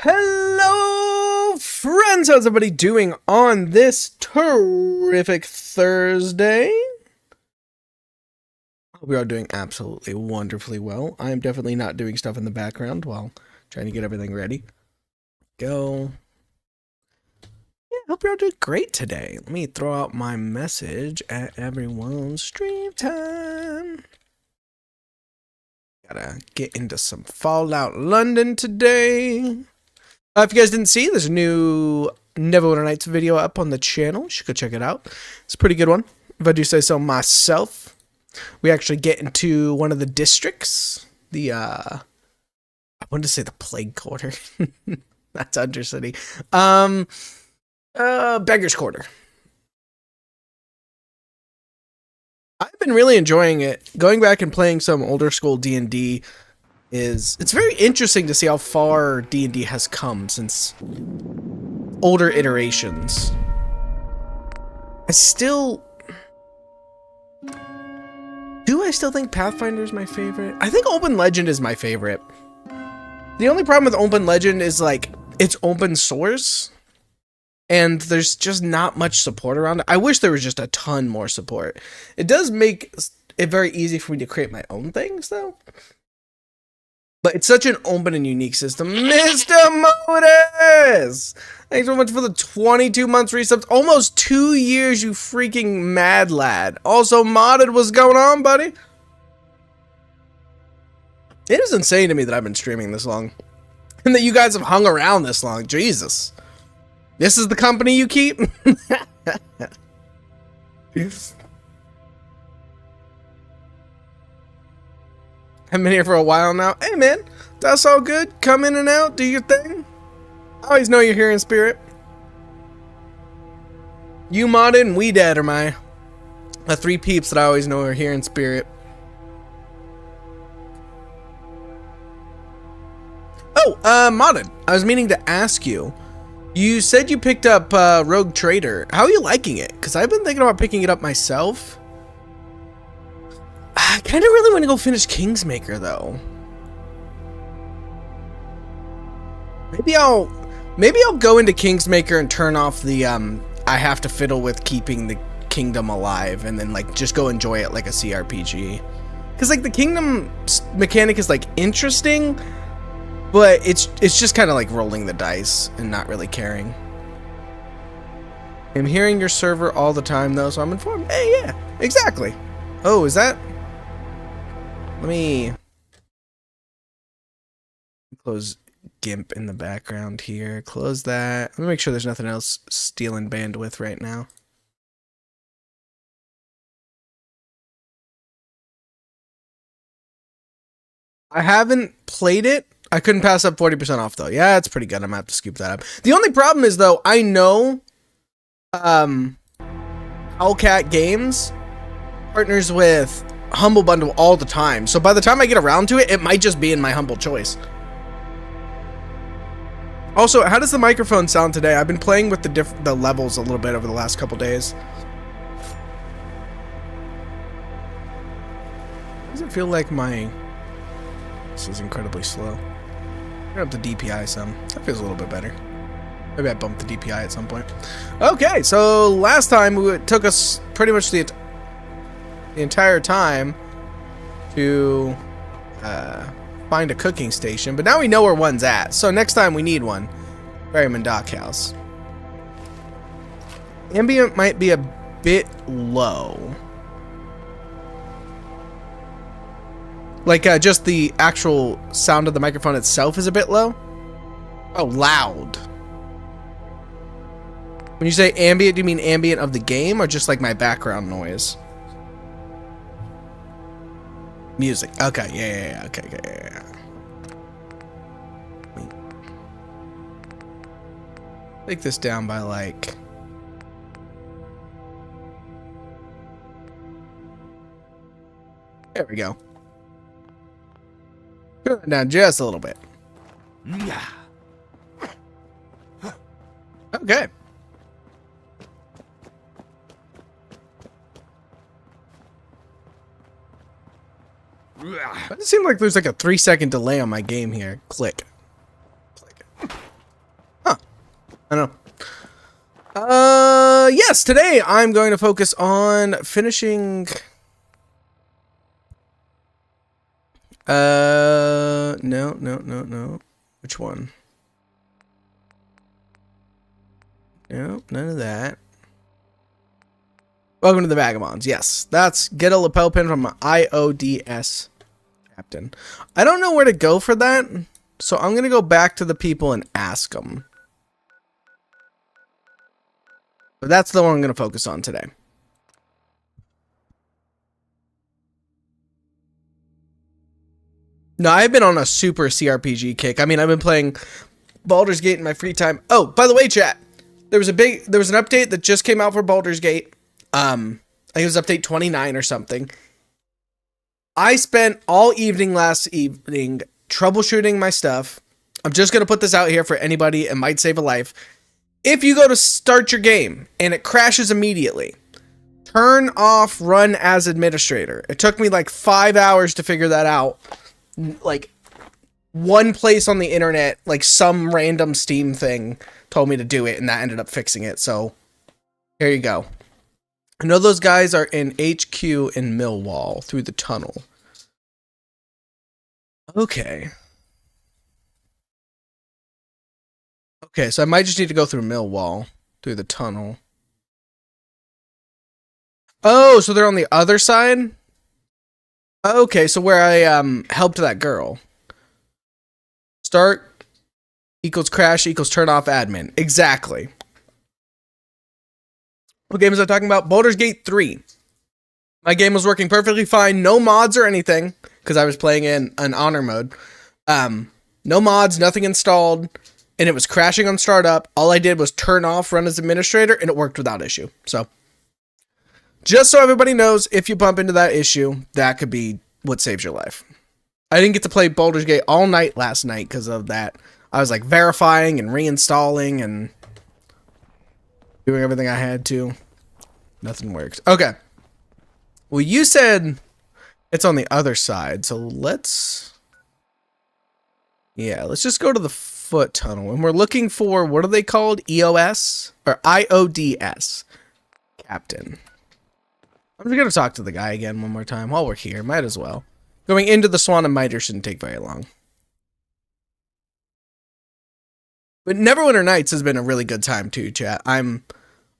Hello, friends! How's everybody doing on this terrific Thursday? Hope we are doing absolutely wonderfully well. I'm definitely not doing stuff in the background while trying to get everything ready. Go. Yeah, hope you're all doing great today. Let me throw out my message at everyone's stream time. Gotta get into some Fallout London today. If you guys didn't see, there's a new Neverwinter Nights video up on the channel. You should go check it out. It's a pretty good one, if I do say so myself. We actually get into one of the districts. I wanted to say the Plague Quarter. That's Undercity. Beggar's Quarter. I've been really enjoying it. Going back and playing some older school D&D it's very interesting to see how far D&D has come since older iterations. I still think Pathfinder is my favorite? I think Open Legend is my favorite. The only problem with Open Legend is like it's open source and there's just not much support around it. I wish there was just a ton more support. It does make it very easy for me to create my own things though. But it's such an open and unique system. Mr. Modus! Thanks so much for the 22 months resubs. Almost 2 years, you freaking mad lad. Also, Modded, what's going on, buddy? It is insane to me that I've been streaming this long. And that you guys have hung around this long. Jesus. This is the company you keep? I've been here for a while now. Hey man, that's all good. Come in and out, do your thing. I always know you're here in spirit. You Modded and We Dead are my three peeps that I always know are here in spirit. Oh, Modded, I was meaning to ask you. You said you picked up Rogue Trader. How are you liking it? Because I've been thinking about picking it up myself. I kind of really want to go finish Kingsmaker though. Maybe I'll go into Kingsmaker and turn off the I have to fiddle with keeping the kingdom alive and then like just go enjoy it like a CRPG. Cuz like the kingdom mechanic is like interesting, but it's just kind of like rolling the dice and not really caring. I'm hearing your server all the time though, so I'm informed. Hey, yeah. Exactly. Oh, is that Let me close GIMP in the background here. Close that. Let me make sure there's nothing else stealing bandwidth right now. I haven't played it. I couldn't pass up 40% off though. Yeah, it's pretty good. I'm gonna have to scoop that up. The only problem is though, I know Hellcat Games partners with Humble Bundle all the time, so by the time I get around to it, it might just be in my humble choice. Also, how does the microphone sound today? I've been playing with the levels a little bit over the last couple days. Does it feel like this is incredibly slow? I'm gonna up the DPI some. That feels a little bit better. Maybe I bumped the DPI at some point. Okay, so last time it took us pretty much the entire time to find a cooking station, but now we know where one's at, so next time we need one. Ferryman Dockhouse. Ambient might be a bit low, like just the actual sound of the microphone itself is a bit low. Oh, loud. When you say ambient, do you mean ambient of the game or just like my background noise? Music. Okay, yeah. Okay, yeah. Take this down by like... There we go. Turn it down just a little bit. Okay. It seems like there's like a 3-second delay on my game here. Click. I don't know. Yes, today I'm going to focus on finishing. No. Which one? No, none of that. Welcome to the Vagabonds. Yes, that's get a lapel pin from an IODS captain. I don't know where to go for that, so I'm going to go back to the people and ask them. But that's the one I'm going to focus on today. No, I've been on a super CRPG kick. I mean, I've been playing Baldur's Gate in my free time. Oh, by the way, chat, there was an update that just came out for Baldur's Gate. I think it was update 29 or something. I spent all evening last evening troubleshooting my stuff. I'm just going to put this out here for anybody. It might save a life. If you go to start your game and it crashes immediately, turn off run as administrator. It took me like 5 hours to figure that out. Like one place on the internet, like some random Steam thing told me to do it, and that ended up fixing it. So here you go. I know those guys are in HQ in Millwall through the tunnel. Okay. Okay, so I might just need to go through Millwall through the tunnel. Oh, so they're on the other side? Okay, so where I helped that girl. Start equals crash equals turn off admin. Exactly. What game was I talking about? Baldur's Gate 3. My game was working perfectly fine. No mods or anything, because I was playing in an honor mode. No mods, nothing installed, and it was crashing on startup. All I did was turn off run as administrator, and it worked without issue. So, just so everybody knows, if you bump into that issue, that could be what saves your life. I didn't get to play Baldur's Gate all night last night because of that. I was like verifying and reinstalling and doing everything I had to. Nothing works. Okay. Well, you said it's on the other side, so let's just go to the foot tunnel. And we're looking for, what are they called? EOS? Or IODS. Captain. I'm just going to talk to the guy again one more time while we're here. Might as well. Going into the Swan and Miter shouldn't take very long. But Neverwinter Nights has been a really good time too, chat. I'm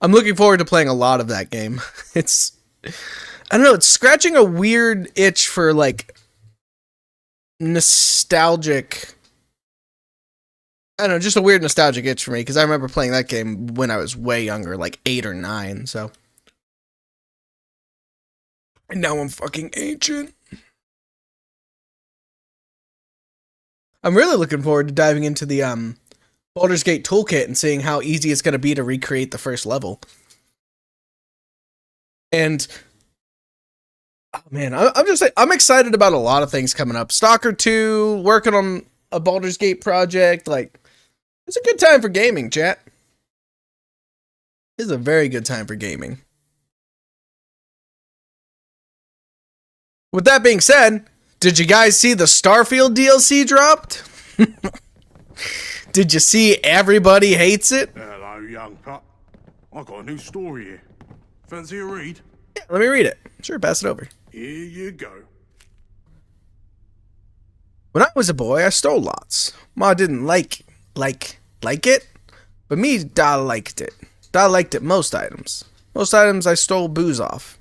looking forward to playing a lot of that game. It's, I don't know, it's scratching a weird itch for like nostalgic. I don't know, just a weird nostalgic itch for me because I remember playing that game when I was way younger, like 8 or 9. So, and now I'm fucking ancient. I'm really looking forward to diving into the Baldur's Gate toolkit and seeing how easy it's going to be to recreate the first level. And oh man, I'm excited about a lot of things coming up. Stalker 2, working on a Baldur's Gate project. Like, it's a good time for gaming, chat. It's a very good time for gaming. With that being said, did you guys see the Starfield DLC dropped? Did you see everybody hates it? Hello, young pup. I got a new story here. Fancy a read? Yeah, let me read it. Sure, pass it over. Here you go. When I was a boy, I stole lots. Ma didn't like it, but me, Da liked it. Da liked it most items. Most items I stole booze off.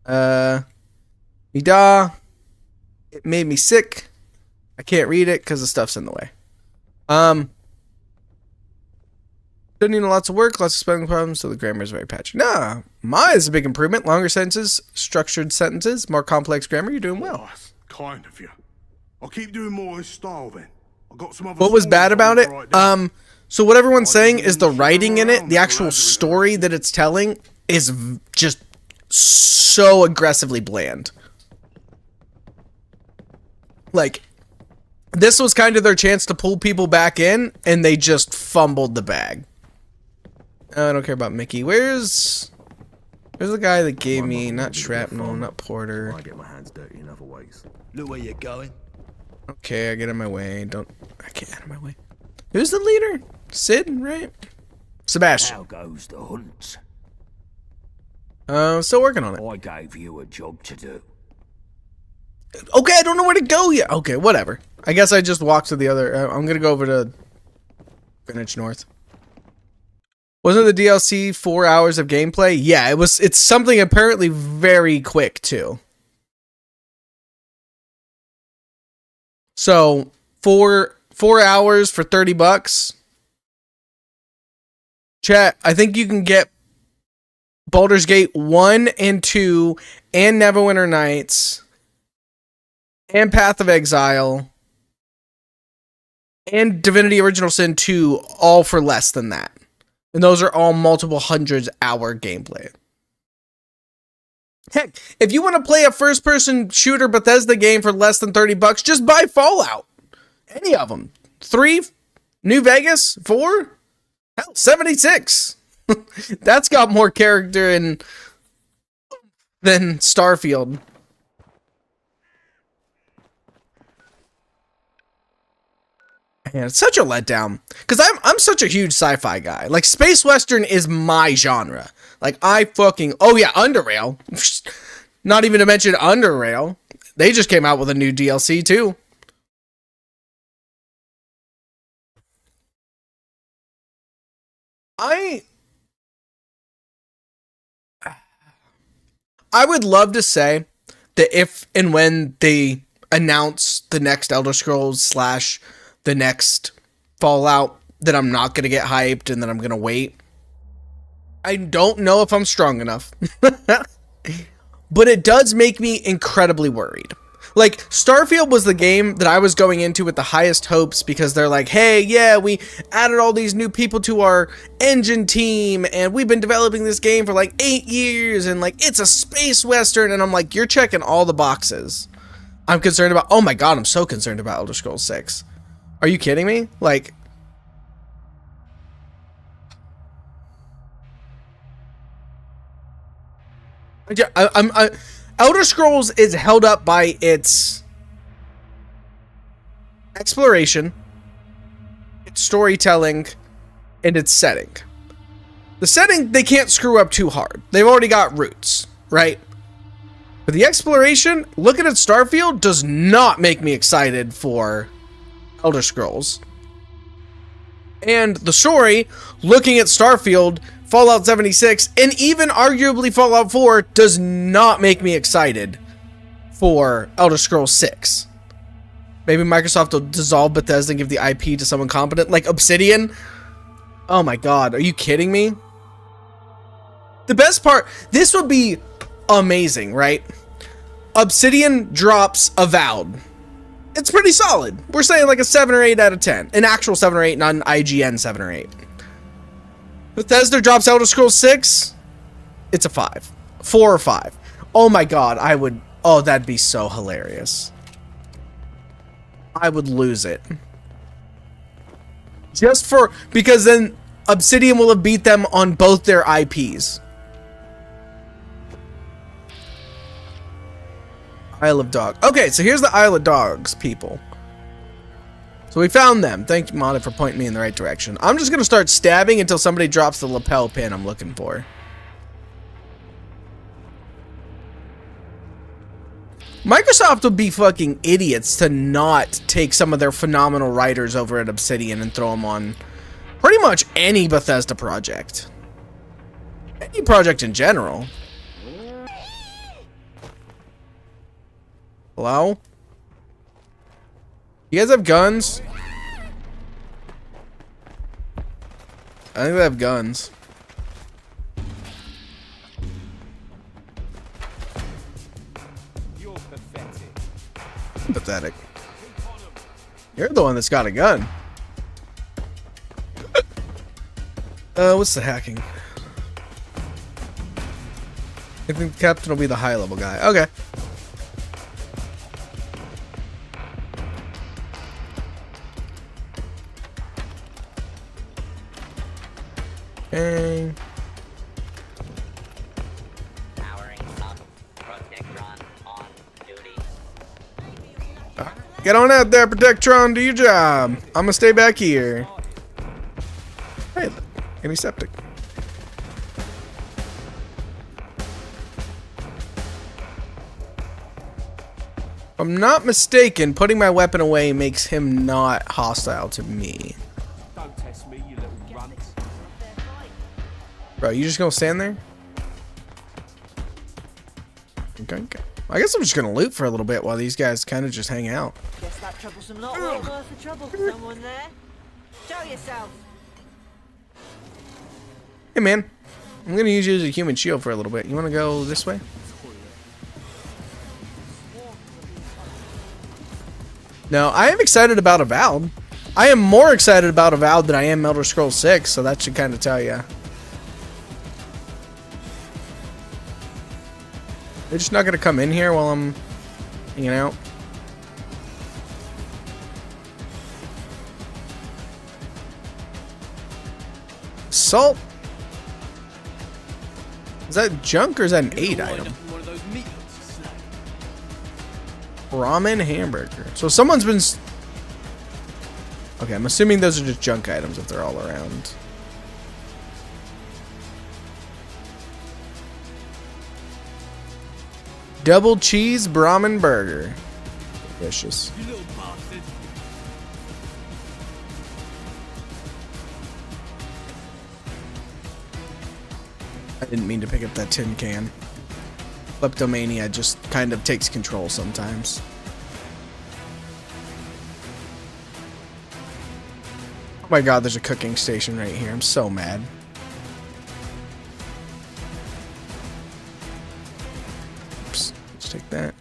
Me Da, it made me sick. I can't read it because the stuff's in the way. Don't need lots of work, lots of spelling problems, so the grammar is very patchy. Nah, mine is a big improvement. Longer sentences, structured sentences, more complex grammar. You're doing well. Oh, that's kind of you. I'll keep doing more of this style then. I got some other. What was bad about it? So what everyone's saying is the writing in it, the actual story that it's telling, is just so aggressively bland. Like, this was kind of their chance to pull people back in, and they just fumbled the bag. I don't care about Mickey. Where's the guy that gave me, not shrapnel, not Porter. I get my hands dirty in other ways. Look where you're going. Okay, I get in my way. I get out of my way. Who's the leader? Sid, right? Sebastian. How goes the hunt? Still working on it. I gave you a job to do. Okay, I don't know where to go yet. Okay, whatever. I guess I just walked to the other. I'm gonna go over to Greenwich North. Wasn't the DLC 4 hours of gameplay? Yeah, it was. It's something apparently very quick too. So 4 hours for $30. Chat. I think you can get Baldur's Gate 1 and 2 and Neverwinter Nights and Path of Exile and Divinity Original Sin 2 all for less than that. And those are all multiple hundreds hour gameplay. Heck, if you want to play a first-person shooter Bethesda game for less than $30, just buy Fallout. Any of them. 3, New Vegas, 4, hell, 76. That's got more character than Starfield. Man, it's such a letdown. Because I'm such a huge sci-fi guy. Like, Space Western is my genre. Like, oh yeah, Underrail. Not even to mention Underrail. They just came out with a new DLC, too. I would love to say that if and when they announce the next Elder Scrolls / the next Fallout, that I'm not going to get hyped and that I'm going to wait. I don't know if I'm strong enough. But it does make me incredibly worried. Like, Starfield was the game that I was going into with the highest hopes because they're like, hey, yeah, we added all these new people to our engine team and we've been developing this game for like 8 years and like, it's a space western. And I'm like, you're checking all the boxes. I'm concerned about, oh my God, I'm so concerned about Elder Scrolls 6. Are you kidding me? Like, Elder Scrolls is held up by its exploration, its storytelling, and its setting. The setting, they can't screw up too hard. They've already got roots, right? But the exploration, looking at Starfield, does not make me excited for Elder Scrolls. And the story, looking at Starfield, Fallout 76, and even arguably Fallout 4 does not make me excited for Elder Scrolls 6. Maybe Microsoft will dissolve Bethesda and give the IP to someone competent, like Obsidian. Oh my God, are you kidding me? The best part, this would be amazing, right? Obsidian drops Avowed. It's pretty solid. We're saying like a 7 or 8 out of 10. An actual 7 or 8, not an IGN 7 or 8. Bethesda drops Elder Scrolls 6. It's a 5. 4 or 5. Oh my God, I would... Oh, that'd be so hilarious. I would lose it. Just for... Because then Obsidian will have beat them on both their IPs. Isle of Dogs. Okay, so here's the Isle of Dogs, people. So we found them. Thank you, Modded, for pointing me in the right direction. I'm just going to start stabbing until somebody drops the lapel pin I'm looking for. Microsoft would be fucking idiots to not take some of their phenomenal writers over at Obsidian and throw them on pretty much any Bethesda project. Any project in general. Hello? You guys have guns? I think they have guns. You're pathetic. Pathetic. You're the one that's got a gun. What's the hacking? I think the captain will be the high level guy. Okay. Okay. Powering up. Protectron on duty. Get on out there, Protectron. Do your job. I'm gonna stay back here. Antiseptic. If I'm not mistaken, putting my weapon away makes him not hostile to me. Don't test me, you little runt. Bro, you just gonna stand there? Okay. I guess I'm just gonna loot for a little bit while these guys kind of just hang out. Guess that troublesome lot well worth the trouble. Someone there? Show yourself. Hey man, I'm gonna use you as a human shield for a little bit. You wanna go this way? No, I am excited about Avowed. I am more excited about Avowed than I am Elder Scrolls 6, so that should kind of tell you. They're just not gonna come in here while I'm hanging out. Salt. Is that junk or is that an aid item? Ramen hamburger. So someone's been. Okay, I'm assuming those are just junk items if they're all around. Double cheese Brahmin burger. Delicious. You little bastard. I didn't mean to pick up that tin can. Kleptomania just kind of takes control sometimes. Oh my god, there's a cooking station right here. I'm so mad. Oops, let's take that.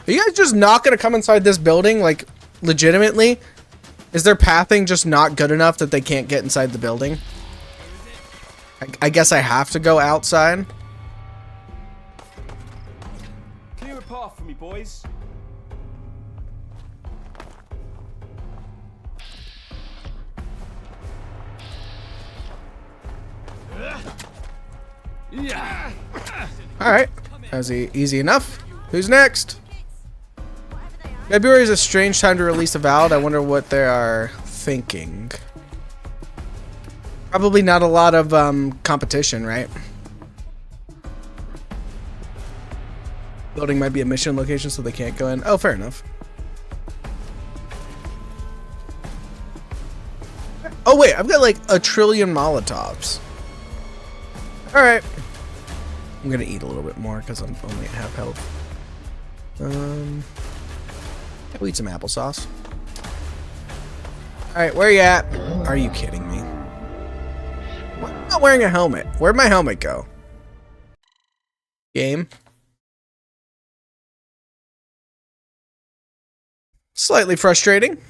Are you guys just not gonna come inside this building? Like, legitimately? Is their pathing just not good enough that they can't get inside the building? I guess I have to go outside. Clear a path for me, boys. Alright, that was easy enough. Who's next? February is a strange time to release Avowed. I wonder what they are thinking. Probably not a lot of competition, right? Building might be a mission location, so they can't go in. Oh, fair enough. Oh wait, I've got like a trillion Molotovs. Alright. I'm gonna eat a little bit more because I'm only at half health. We'll eat some applesauce. Alright, where you at? Are you kidding me? I'm not wearing a helmet. Where'd my helmet go? Game. Slightly frustrating.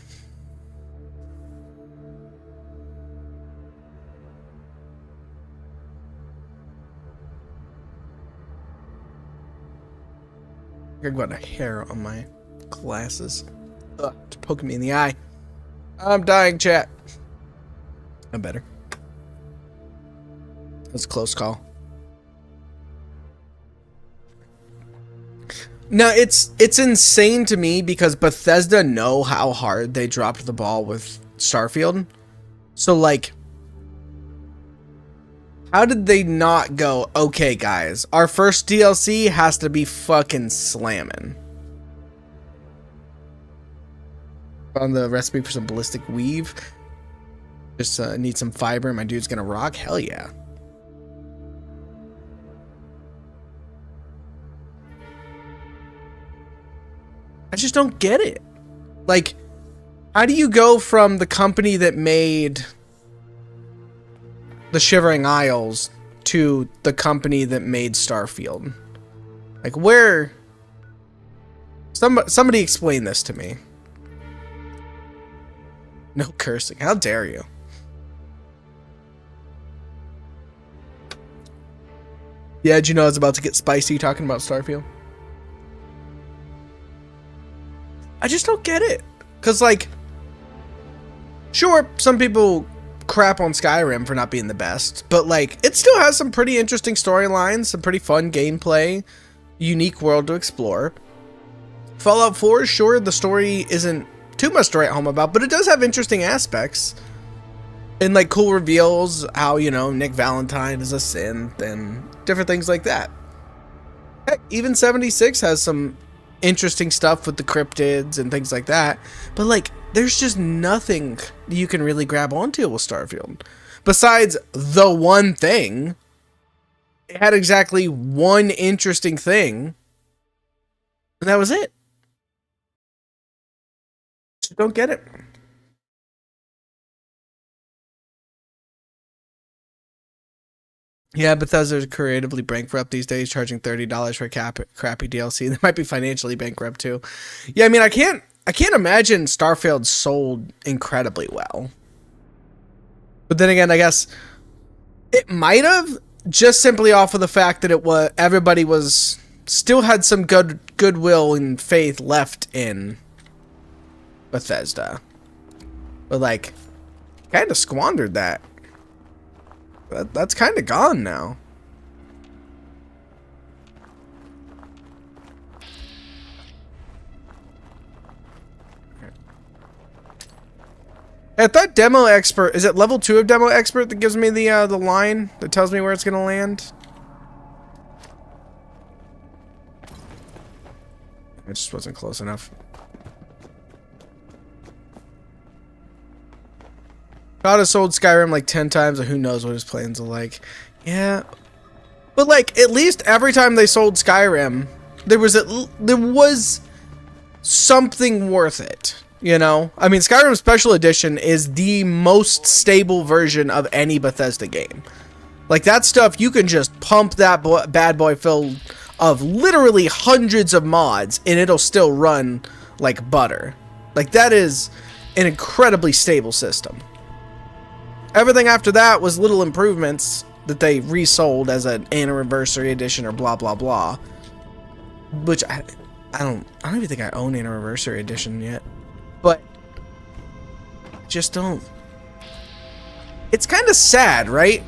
I got a hair on my glasses. Ugh, it's poking me in the eye. I'm dying, chat. I'm better. That's a close call. No, it's insane to me because Bethesda know how hard they dropped the ball with Starfield. So like, how did they not go, okay guys, our first DLC has to be fucking slamming. Found the recipe for some ballistic weave. Just need some fiber and my dude's gonna rock. Hell yeah. I just don't get it. Like, how do you go from the company that made the Shivering Isles to the company that made Starfield? Like, where? Somebody explain this to me. No cursing. How dare you? Yeah, did you know I was about to get spicy talking about Starfield? I just don't get it. Because, like, sure, some people crap on Skyrim for not being the best, but, like, it still has some pretty interesting storylines, some pretty fun gameplay, unique world to explore. Fallout 4, sure, the story isn't too much to write home about, but it does have interesting aspects. And like cool reveals, how, you know, Nick Valentine is a synth and different things like that. Heck, even 76 has some interesting stuff with the cryptids and things like that. But like, there's just nothing you can really grab onto with Starfield. Besides the one thing. It had exactly one interesting thing. And that was it. Just don't get it. Yeah, Bethesda's creatively bankrupt these days, charging $30 for crappy DLC. They might be financially bankrupt too. Yeah, I mean, I can't imagine Starfield sold incredibly well. But then again, I guess it might have, just simply off of the fact that everybody was still had some goodwill and faith left in Bethesda, but like, kind of squandered that. That's kind of gone now. At that demo expert, is it level 2 of demo expert that gives me the line that tells me where it's gonna land? It just wasn't close enough. God has sold Skyrim like 10 times, and who knows what his plans are like. Yeah, but like at least every time they sold Skyrim, there was something worth it. You know, I mean, Skyrim Special Edition is the most stable version of any Bethesda game. Like, that stuff, you can just pump that bad boy full of literally hundreds of mods, and it'll still run like butter. Like, that is an incredibly stable system. Everything after that was little improvements that they resold as an anniversary edition or blah, blah, blah. Which, I don't even think I own anniversary edition yet. But just don't. It's kind of sad, right?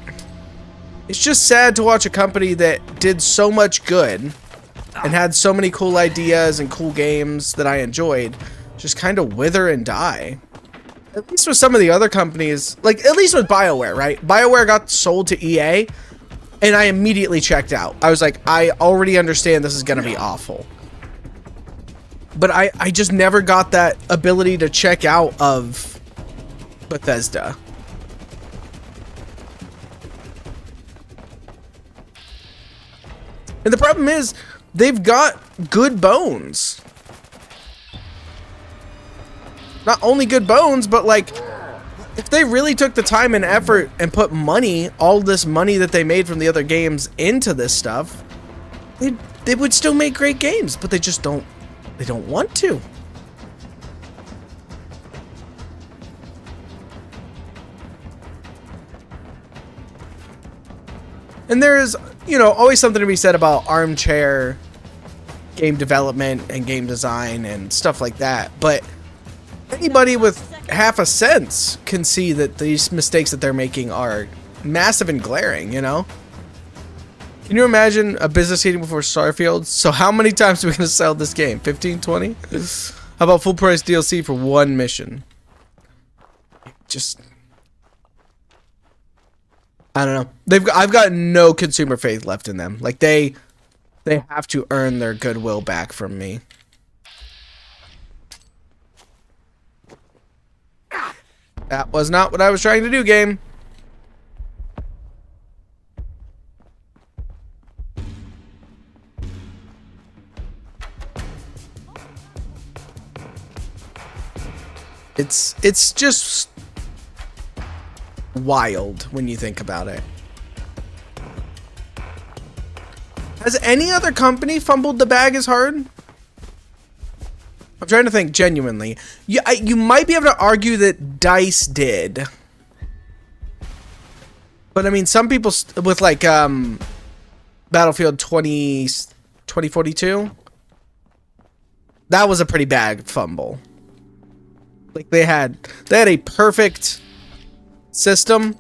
It's just sad to watch a company that did so much good and had so many cool ideas and cool games that I enjoyed just kind of wither and die. At least with some of the other companies, like at least with BioWare, right? BioWare got sold to EA and I immediately checked out. I was like, I already understand this is going to be awful. But I just never got that ability to check out of Bethesda. And the problem is, they've got good bones. Not only good bones, but like, if they really took the time and effort and put money, all this money that they made from the other games into this stuff, they would still make great games, but they just don't. They don't want to. And there is, you know, always something to be said about armchair game development and game design and stuff like that. But anybody with half a sense can see that these mistakes that they're making are massive and glaring, you know? Can you imagine a business meeting before Starfield? So how many times are we going to sell this game? 15, 20? How about full price DLC for one mission? Just, I don't know. I've got no consumer faith left in them. Like they have to earn their goodwill back from me. That was not what I was trying to do, game. It's just wild when you think about it. Has any other company fumbled the bag as hard? I'm trying to think genuinely. You might be able to argue that DICE did. But I mean, some people with like Battlefield 2042, that was a pretty bad fumble. Like they had a perfect system,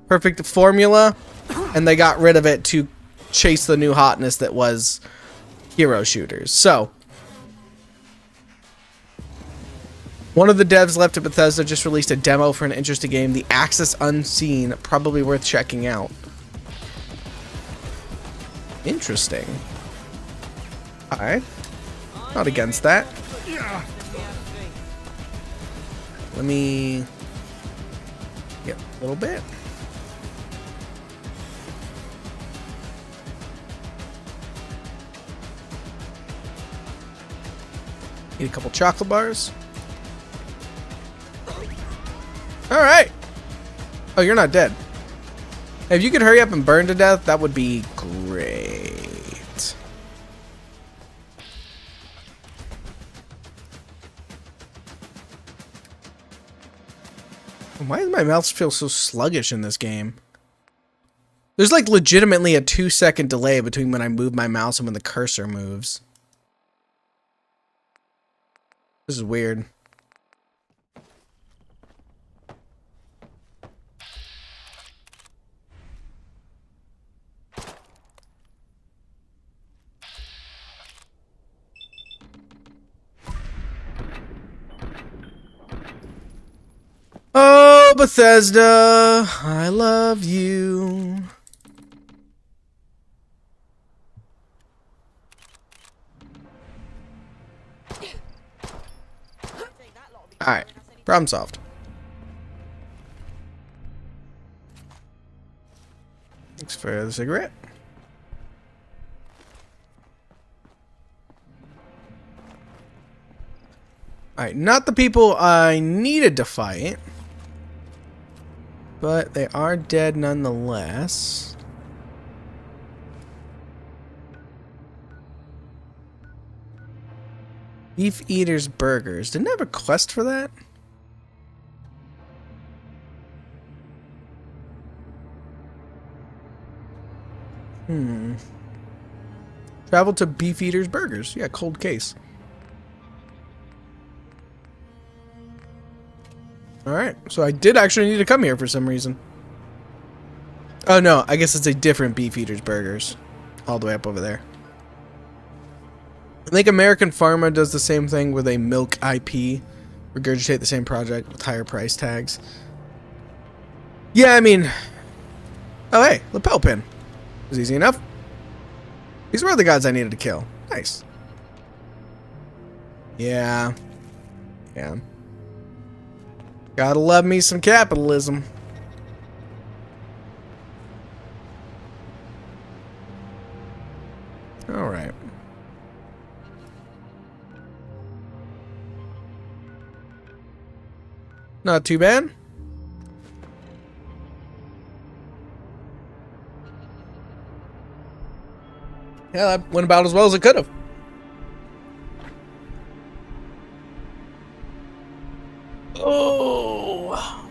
perfect formula, and they got rid of it to chase the new hotness that was hero shooters. So One of the devs left at Bethesda just released a demo for an interesting game, The Axis Unseen, probably worth checking out. Interesting. Alright. Not against that. Let me get a little bit. Need a couple chocolate bars. Alright. Oh, you're not dead. If you could hurry up and burn to death, that would be great. Why does my mouse feel so sluggish in this game? There's like legitimately a 2-second delay between when I move my mouse and when the cursor moves. This is weird. Oh, Bethesda, I love you. Alright, problem solved. Thanks for the cigarette. Alright, not the people I needed to fight. But they are dead nonetheless. Beef Eater's Burgers. Didn't I have a quest for that? Travel to Beef Eater's Burgers. Yeah, cold case. Alright, so I did actually need to come here for some reason. Oh no, I guess it's a different Beef Eater's Burgers. All the way up over there. I think American Pharma does the same thing where they milk IP, regurgitate the same project with higher price tags. Yeah, I mean... Oh hey, lapel pin. Was easy enough. These were the gods I needed to kill. Nice. Yeah. Yeah. Gotta love me some capitalism. Alright. Not too bad. Yeah, that went about as well as it could have. Oh.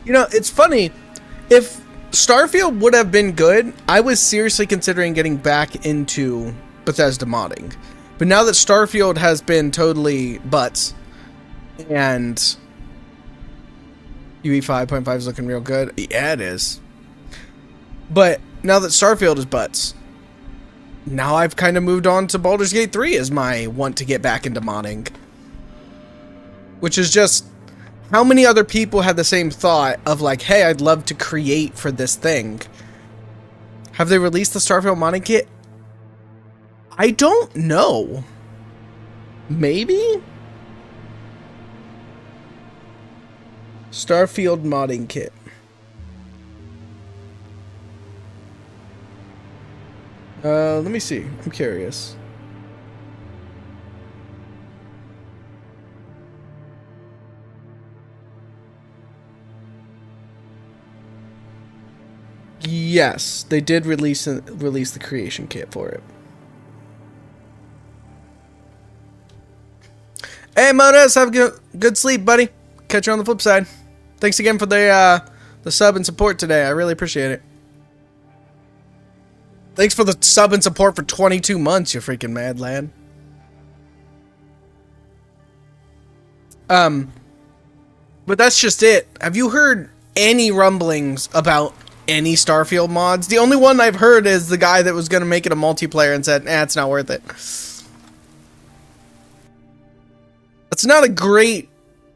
You know, it's funny. If Starfield would have been good, I was seriously considering getting back into Bethesda modding. But now that Starfield has been totally butts, and UE 5.5 is looking real good. Yeah, it is. But now that Starfield is butts, now I've kind of moved on to Baldur's Gate 3 as my want to get back into modding. Which is just, how many other people had the same thought of like, hey, I'd love to create for this thing? Have they released the Starfield modding kit? I don't know. Maybe? Starfield modding kit. Let me see. I'm curious. Yes, they did release the creation kit for it. Hey, Modas, have a good sleep, buddy. Catch you on the flip side. Thanks again for the sub and support today. I really appreciate it. Thanks for the sub and support for 22 months, you freaking mad lad. But that's just it. Have you heard any rumblings about any Starfield mods. The only one I've heard is the guy that was going to make it a multiplayer and said, it's not worth it. That's not a great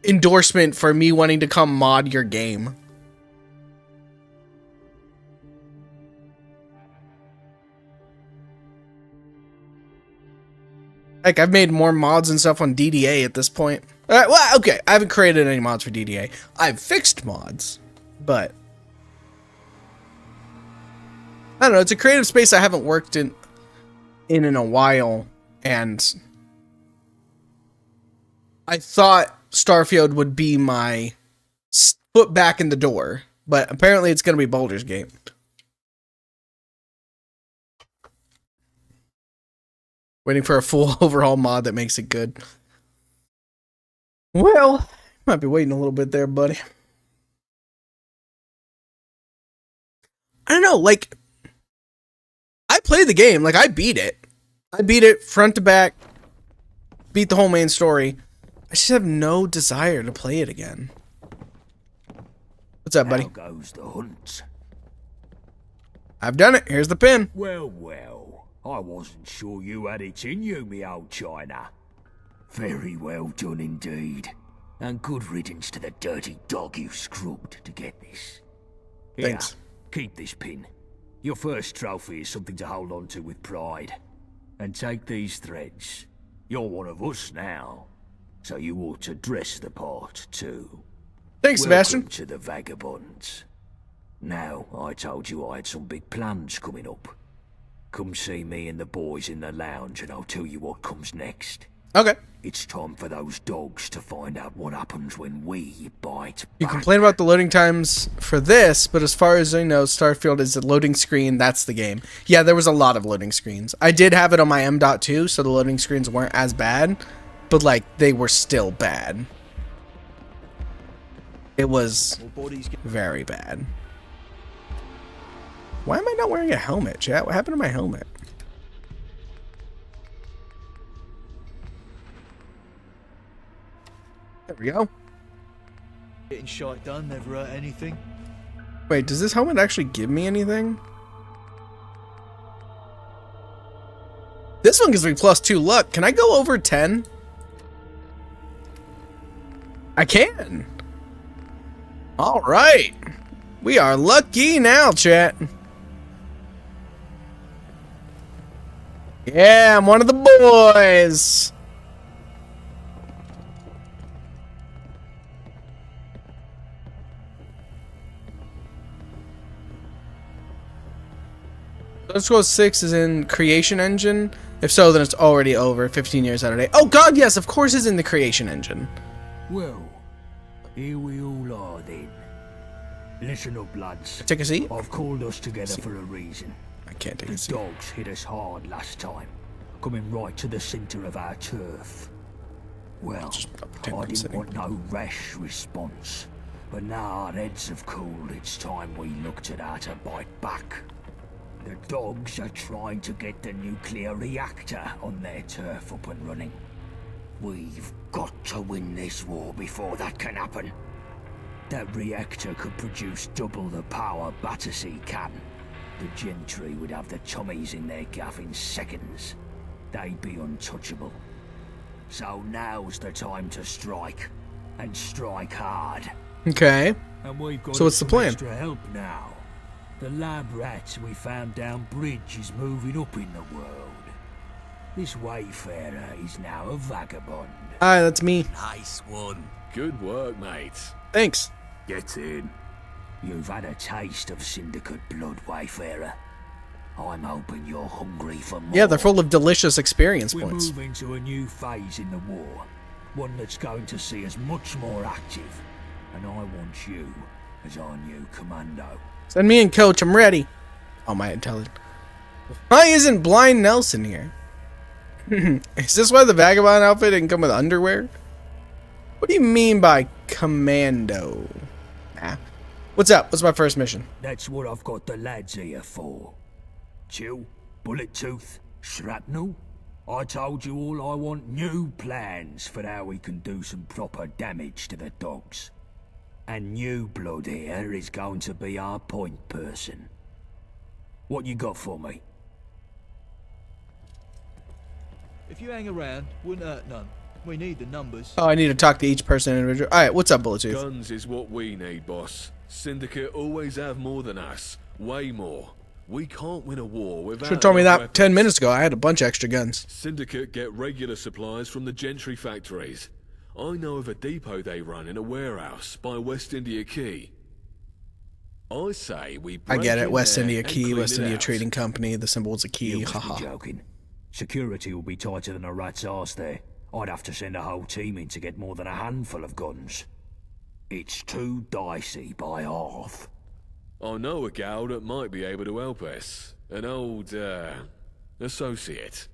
endorsement for me wanting to come mod your game. Like, I've made more mods and stuff on DDA at this point. Well, okay, I haven't created any mods for DDA. I've fixed mods, but I don't know. It's a creative space I haven't worked in a while, and I thought Starfield would be my foot back in the door, but apparently it's going to be Baldur's Gate. Waiting for a full overhaul mod that makes it good. Well, might be waiting a little bit there, buddy. I don't know, like, I played the game, like, I beat it. I beat it front to back, beat the whole main story. I just have no desire to play it again. What's up, buddy? How goes the hunt? I've done it. Here's the pin. Well, well. I wasn't sure you had it in you, me old China. Very well done indeed. And good riddance to the dirty dog you scrubbed to get this. Here, Thanks. keep this pin. Your first trophy is something to hold on to with pride. And take these threads. You're one of us now. So you ought to dress the part, too. Thanks, Sebastian. Welcome to the Vagabonds. Now, I told you I had some big plans coming up. Come see me and the boys in the lounge and I'll tell you what comes next. Okay. It's time for those dogs to find out what happens when we bite You back. complain about the loading times for this, but as far as I know, Starfield is a loading screen. That's the game. Yeah, there was a lot of loading screens. I did have it on my M.2, so the loading screens weren't as bad, but, like, they were still bad. It was very bad. Why am I not wearing a helmet, chat? What happened to my helmet? There we go. Getting shite done never hurt anything. Wait, does this helmet actually give me anything? This one gives me +2 luck. Can I go over 10? I can. All right. We are lucky now, chat. Yeah, I'm one of the boys. Let's go 6 is in Creation Engine. If so, then it's already over. 15 years out of date. Oh god, yes, of course it's in the Creation Engine. Well, here we all are then. Listen up, lads. Take a seat. I've called us together for a reason. I can't take a The seat. dogs hit us hard last time, coming right to the centre of our turf. Well, pretend I I'm didn't sitting. want no rash response, but now our heads have cooled, it's time we looked at how to bite back. The dogs are trying to get the nuclear reactor on their turf up and running. We've got to win this war before that can happen. That reactor could produce double the power Battersea can. The gentry would have the Tommies in their gaff in seconds. They'd be untouchable. So now's the time to strike, and strike hard. Okay. And we've got So what's the some plan? extra help now. The lab rat we found down bridge is moving up in the world. This wayfarer is now a vagabond. Hi, that's me. Nice one. Good work, mate. Thanks. Get in. You've had a taste of syndicate blood, wayfarer. I'm hoping you're hungry for more. Yeah, they're full of delicious experience We're points. moving to a new phase in the war. One that's going to see us much more active. And I want you as our new commando. Send me in, coach. I'm ready. Oh, my intelligence. Why isn't Blind Nelson here? Is this why the Vagabond outfit didn't come with underwear? What do you mean by commando? Nah. What's up? What's my first mission? That's what I've got the lads here for. Chill, bullet tooth, shrapnel. I told you all I want new plans for how we can do some proper damage to the dogs. And new blood here is going to be our point person. What you got for me? If you hang around, wouldn't hurt none. We need the numbers. Oh, I need to talk to each person individually. All right, what's up, Bulletooth? Guns is what we need, boss. Syndicate always have more than us. Way more. We can't win a war without... Should have told me enough that 10 weapons. minutes ago. I had a bunch of extra guns. Syndicate get regular supplies from the gentry factories. I know of a depot they run in a warehouse by West India Quay. I say we I break get it. in West there India and Key, clean West it India out. Trading Company. The symbol is a key. You must be Haha. joking. Security will be tighter than a rat's arse there. I'd have to send a whole team in to get more than a handful of guns. It's too dicey by half. I know a gal that might be able to help us. An old, associate.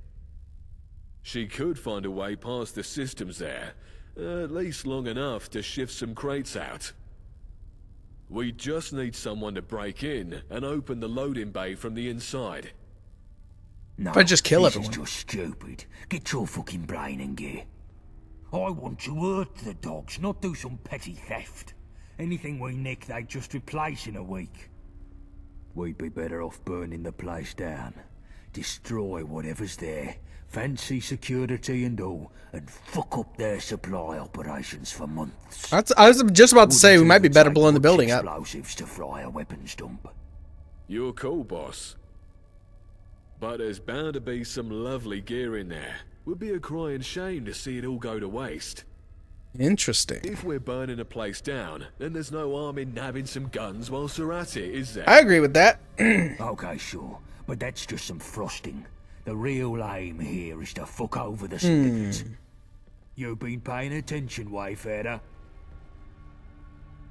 She could find a way past the systems there, at least long enough to shift some crates out. We just need someone to break in and open the loading bay from the inside. No, I just kill this everyone. is just stupid. Get your fucking brain in gear. I want to hurt the dogs, not do some petty theft. Anything we nick, they just replace in a week. We'd be better off burning the place down. Destroy whatever's there. Fancy security and all, and fuck up their supply operations for months. I was just about to say we Wouldn't might be even better take blowing the much building up. explosives to fry a weapons dump. You're cool, boss. But there's bound to be some lovely gear in there. Would be a crying shame to see it all go to waste. Interesting. If we're burning a place down, then there's no harm in nabbing some guns whilst we're at it, is there? I agree with that. Okay, sure, but that's just some frosting. The real aim here is to fuck over the syndicate. You've been paying attention, Wayfarer.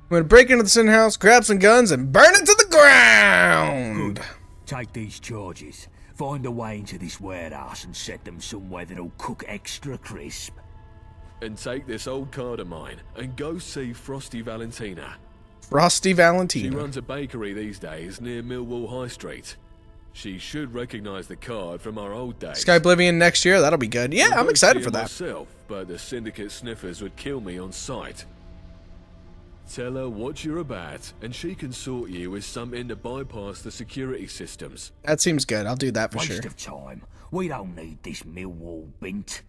I'm gonna break into the sin house, grab some guns, and burn it to the ground. Take these charges, find a way into this warehouse and set them somewhere that'll cook extra crisp. And take this old card of mine and go see Frosty Valentina. Frosty She Valentina. runs a bakery these days near Millwall High Street. She should recognise the card from our old days. Sky Oblivion next year. That'll be good. Yeah, I'd I'm go excited see for her that. myself, but the syndicate sniffers would kill me on sight. Tell her what you're about, and she can sort you with something to bypass the security systems. That seems good. I'll do that for Waste sure. of time. We don't need this Millwall bint.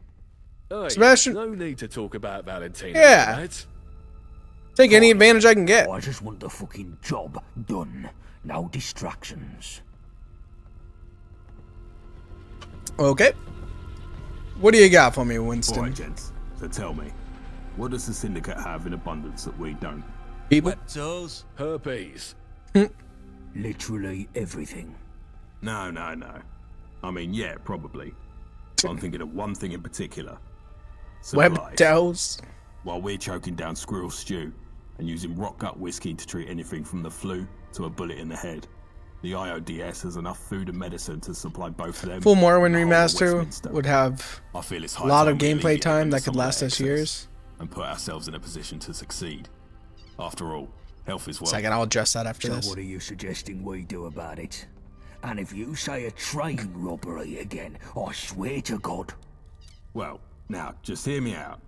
Hey, Sebastian- no need to talk about Valentina. Yeah. Right? Take any advantage I can get. I just want the fucking job done. No distractions. Okay. What do you got for me, Winston? Alright, gents. So tell me, what does the Syndicate have in abundance that we don't? People. Reptiles? Herpes. Literally everything. No. I mean, yeah, probably. I'm thinking of one thing in particular. Web Supplies. dolls. While we're choking down squirrel stew and using rock gut whiskey to treat anything from the flu to a bullet in the head, the IODS has enough food and medicine to supply both of them. Full Morrowind and the whole of remaster Westminster. would have I feel it's a high lot of time we gameplay alleviate time them that of could some of last that us excess years. and put ourselves in a position to succeed. After all, health is wealth. Second, I'll address that after So this. what are you suggesting we do about it? And if you say a train robbery again, I swear to God. Well, now, just hear me out.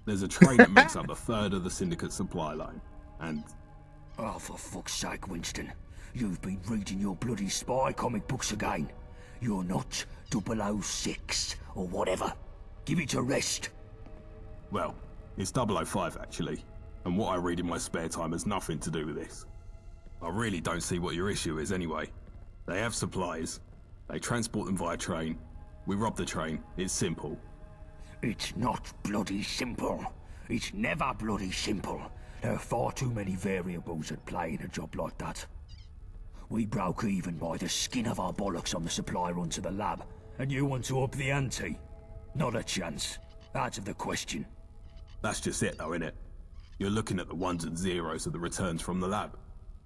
There's a train that makes up a third of the Syndicate supply line, and Oh, for fuck's sake, Winston. You've been reading your bloody spy comic books again. You're not 006 or whatever. Give it a rest. well, it's 005 actually, and what I read in my spare time has nothing to do with this. I really don't see what your issue is anyway. They have supplies, they transport them via train, we rob the train, it's simple. It's not bloody simple. It's never bloody simple. There are far too many variables at play in a job like that. We broke even by the skin of our bollocks on the supply run to the lab, and you want to up the ante? Not a chance. Out of the question. That's just it though, innit? You're looking at the ones and zeros of the returns from the lab.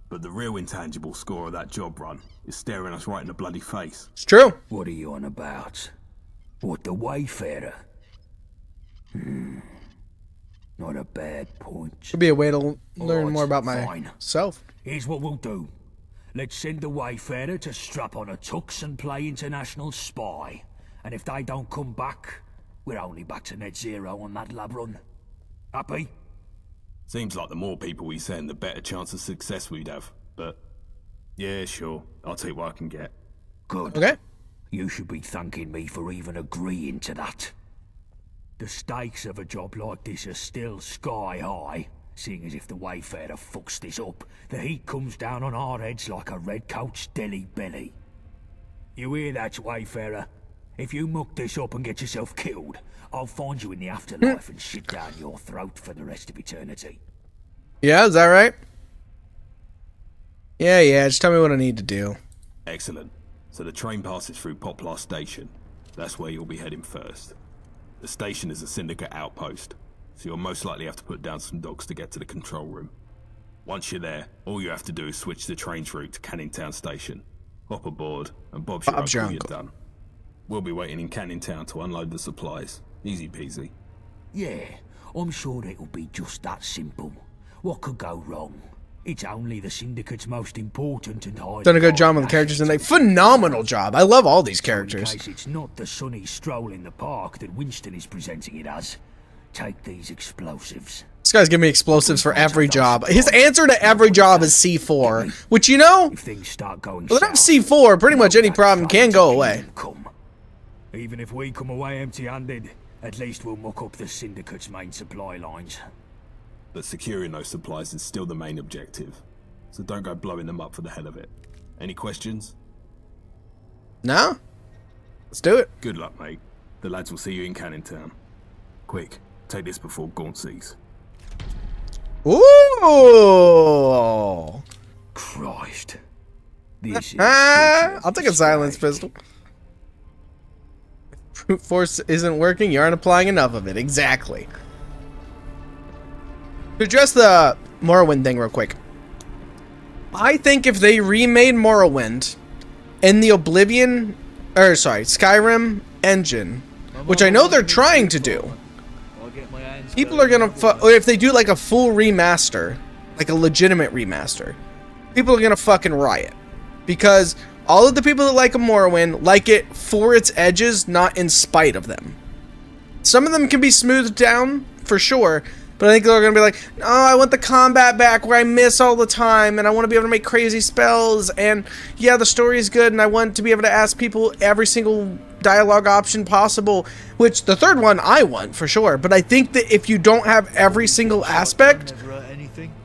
But the real intangible score of that job run is staring us right in the bloody face. It's true. What are you on about? What, the Wayfarer? Not a bad point. Could be a way to learn Alright, more about fine. myself. Here's what we'll do. Let's send the Wayfarer to strap on a tux and play international spy. And if they don't come back, we're only back to net zero on that lab run. Happy? Seems like the more people we send, the better chance of success we'd have. But, yeah, sure. I'll take what I can get. Good. Okay. You should be thanking me for even agreeing to that. The stakes of a job like this are still sky high, seeing as if the Wayfarer fucks this up, the heat comes down on our heads like a redcoat's deli belly. You hear that, Wayfarer? If you muck this up and get yourself killed, I'll find you in the afterlife and shit down your throat for the rest of eternity. Yeah, is that right? Yeah, just tell me what I need to do. Excellent. So the train passes through Poplar Station. That's where you'll be heading first. The station is a syndicate outpost, so you'll most likely have to put down some dogs to get to the control room. Once you're there, all you have to do is switch the train's route to Canning Town Station. Hop aboard, and Bob's your uncle when you're done. We'll be waiting in Canning Town to unload the supplies. Easy peasy. Yeah, I'm sure it'll be just that simple. What could go wrong? It's only the Syndicate's most important and highly... Done a good job on the characters tonight. Phenomenal job. I love all these characters. In case it's not the sunny stroll in the park that Winston is presenting it as, take these explosives. This guy's giving me explosives for every job. His answer to every job is C4, which, you know, If things start going without south, C4, pretty much any problem can go away. come. Even if we come away empty-handed, at least we'll muck up the Syndicate's main supply lines. But securing those supplies is still the main objective, so don't go blowing them up for the hell of it. Any questions? No? Let's do it. Good luck, mate. The lads will see you in Canning Town. Quick, take this before Gaunt sees. Ooh! Christ. This is I'll take a silence pistol. Brute force isn't working, you aren't applying enough of it. Exactly. To address the Morrowind thing real quick. I think if they remade Morrowind in the Skyrim engine, which I know they're trying to do, people are gonna, or if they do like a full remaster, like a legitimate remaster, people are gonna fucking riot. Because all of the people that like a Morrowind like it for its edges, not in spite of them. Some of them can be smoothed down, for sure, but I think they're going to be like, oh, I want the combat back where I miss all the time, and I want to be able to make crazy spells, and yeah, the story is good, and I want to be able to ask people every single dialogue option possible, which the third one I want, for sure, but I think that if you don't have every single aspect,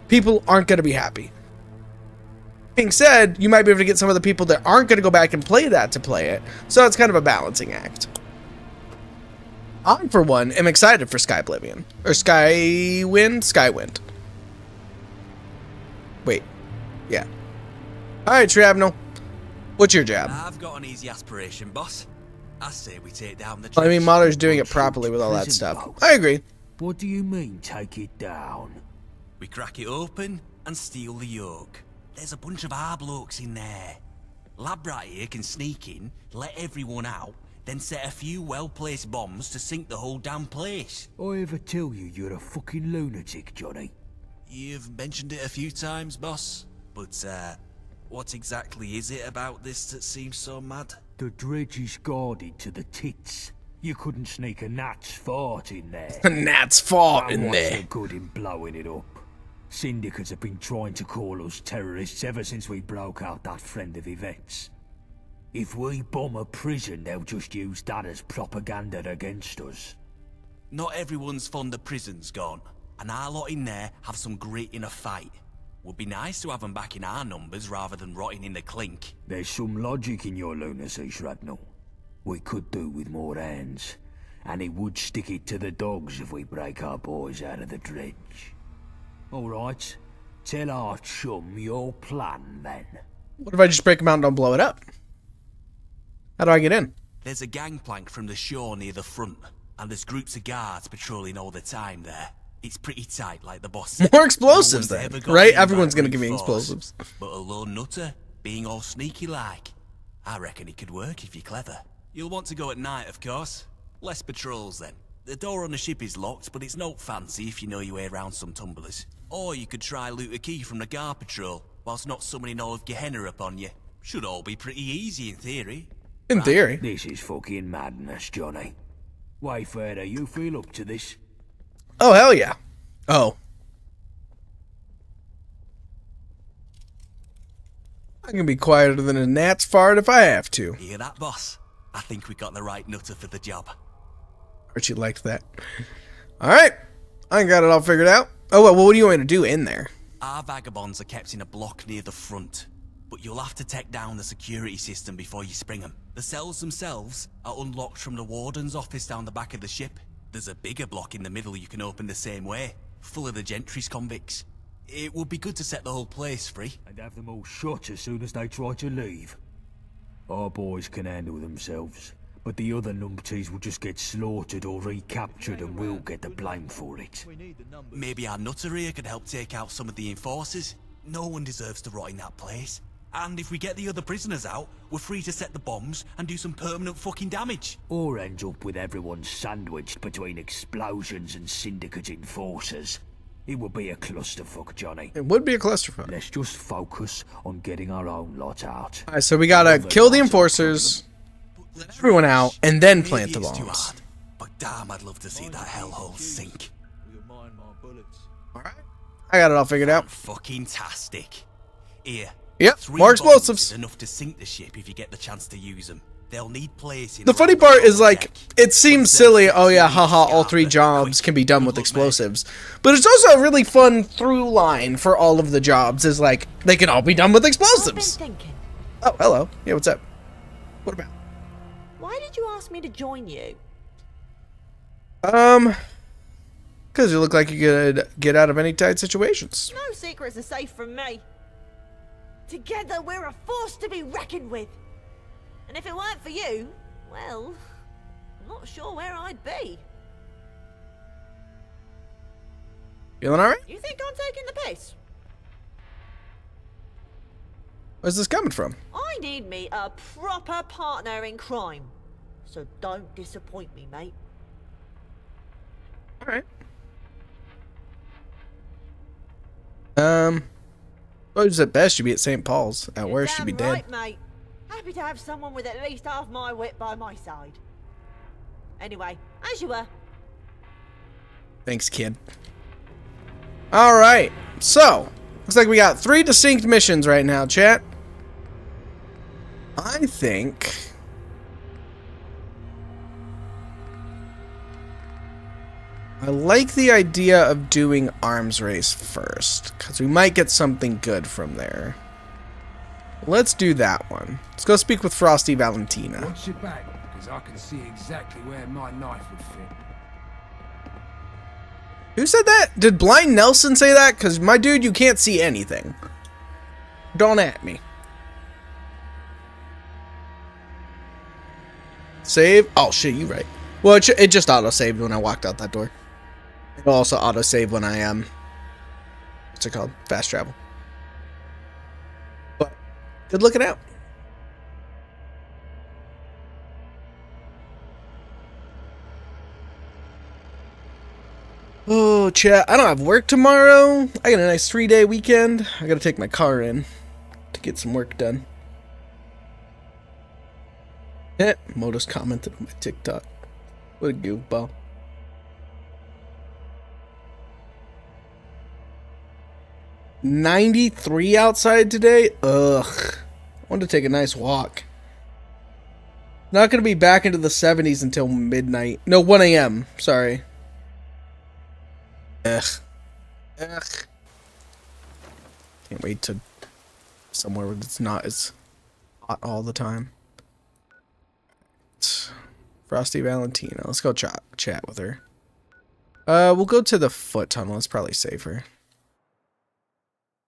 people aren't going to be happy. Being said, you might be able to get some of the people that aren't going to go back and play that to play it, so it's kind of a balancing act. I, for one, am excited for Skyblivion. Or Skywind. Wait. Yeah. Alright, Shrapnel. What's your job? I've got an easy aspiration, boss. I say we take down the... I mean, Modder's doing it properly with all that stuff. I agree. What do you mean, take it down? We crack it open and steal the yoke. There's a bunch of our blokes in there. Lab right here can sneak in, let everyone out, then set a few well-placed bombs to sink the whole damn place. I ever tell you you're a fucking lunatic, Johnny? You've mentioned it a few times, boss. But, what exactly is it about this that seems so mad? The dredge is guarded to the tits. You couldn't sneak a gnat's fart in there. A gnat's fart in What's there. so good in blowing it up? Syndicates have been trying to call us terrorists ever since we broke out that friend of Yvette's. If we bomb a prison, they'll just use that as propaganda against us. Not everyone's fond of prisons, gone, and our lot in there have some grit in a fight. Would be nice to have them back in our numbers rather than rotting in the clink. There's some logic in your lunacy, Shrapnel. We could do with more hands, and it would stick it to the dogs if we break our boys out of the dredge. All right, tell our chum your plan, then. What if I just break them out and don't blow it up? How do I get in? There's a gangplank from the shore near the front, and there's groups of guards patrolling all the time there. It's pretty tight, like the boss said. More explosives No then, one's ever got right? in by Everyone's gonna brute give me force, explosives. But a lone nutter, being all sneaky like. I reckon it could work if you're clever. You'll want to go at night, of course. Less patrols then. The door on the ship is locked, but it's not fancy if you know your way around some tumblers. Or you could try loot a key from the guard patrol, whilst not summoning all of Gehenna upon you. Should all be pretty easy in theory. In theory. This is fucking madness, Johnny. Wayfarer, you feel up to this? Oh, hell yeah. Oh. I can be quieter than a gnat's fart if I have to. Hear that, boss? I think we got the right nutter for the job. Archie liked that. Alright. I got it all figured out. Oh, well, what do you want to do in there? Our vagabonds are kept in a block near the front, but you'll have to take down the security system before you spring them. The cells themselves are unlocked from the warden's office down the back of the ship. There's a bigger block in the middle you can open the same way, full of the gentry's convicts. It would be good to set the whole place free. And have them all shot as soon as they try to leave. Our boys can handle themselves, but the other numpties will just get slaughtered or recaptured and we'll get the blame for it. Maybe our nutter here could help take out some of the enforcers. No one deserves to rot in that place. And if we get the other prisoners out, we're free to set the bombs and do some permanent fucking damage. Or end up with everyone sandwiched between explosions and syndicate enforcers. It would be a clusterfuck, Johnny. It would be a clusterfuck. Let's just focus on getting our own lot out. Alright, so we gotta kill the enforcers, everyone out, and then plant the bombs. But damn, I'd love to see that hellhole sink. Alright. I got it all figured out. Fucking tastic. Here. Yep, 3 more bombs explosives. is enough to sink the ship if you get the chance to use them. They'll need placing. The funny part is, like, it seems silly, oh yeah, haha, all 3 jobs can be done with explosives. But it's also a really fun through line for all of the jobs, is like, they can all be done with explosives. I've been thinking. Oh, hello. Yeah, what's up? What about? Why did you ask me to join you? Because you look like you could get out of any tight situations. No secrets are safe from me. Together we're a force to be reckoned with. And if it weren't for you, well, I'm not sure where I'd be. Feeling alright? You think I'm taking the piss? Where's this coming from? I need me a proper partner in crime. So don't disappoint me, mate. Alright. Well, just at best, you'd be at St. Paul's. At worst, you'd be dead. Right, mate. Happy to have someone with at least half my wit by my side. Anyway, as you were. Thanks, kid. Alright, so, looks like we got 3 distinct missions right now, chat. I think... I like the idea of doing arms race first, because we might get something good from there. Let's do that one. Let's go speak with Frosty Valentina. Watch your back, because I can see exactly where my knife would fit. Who said that? Did Blind Nelson say that? Because, my dude, you can't see anything. Don't at me. Save? Oh, shit, you right. Well, it just auto-saved when I walked out that door. It'll also auto-save when I, what's it called? Fast travel. But, good looking out. Oh, chat, I don't have work tomorrow. I got a nice 3-day weekend. I gotta take my car in to get some work done. Modus commented on my TikTok. What a goofball. $93 outside today? Ugh. I want to take a nice walk. Not gonna be back into the 70s until midnight. No, 1 a.m. Sorry. Ugh. Ugh. Can't wait to somewhere where it's not as hot all the time. Frosty Valentina. Let's go chat with her. We'll go to the foot tunnel. It's probably safer.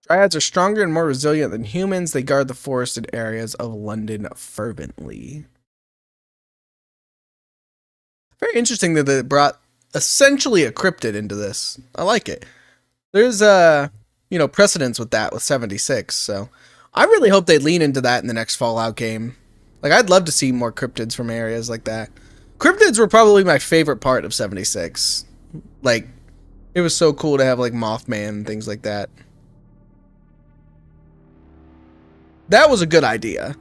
Dryads are stronger and more resilient than humans. They guard the forested areas of London fervently. Very interesting that they brought essentially a cryptid into this. I like it. There's you know, precedence with that with 76, so I really hope they lean into that in the next Fallout game. Like, I'd love to see more cryptids from areas like that. Cryptids were probably my favorite part of 76. Like, it was so cool to have, like, Mothman and things like that. That was a good idea.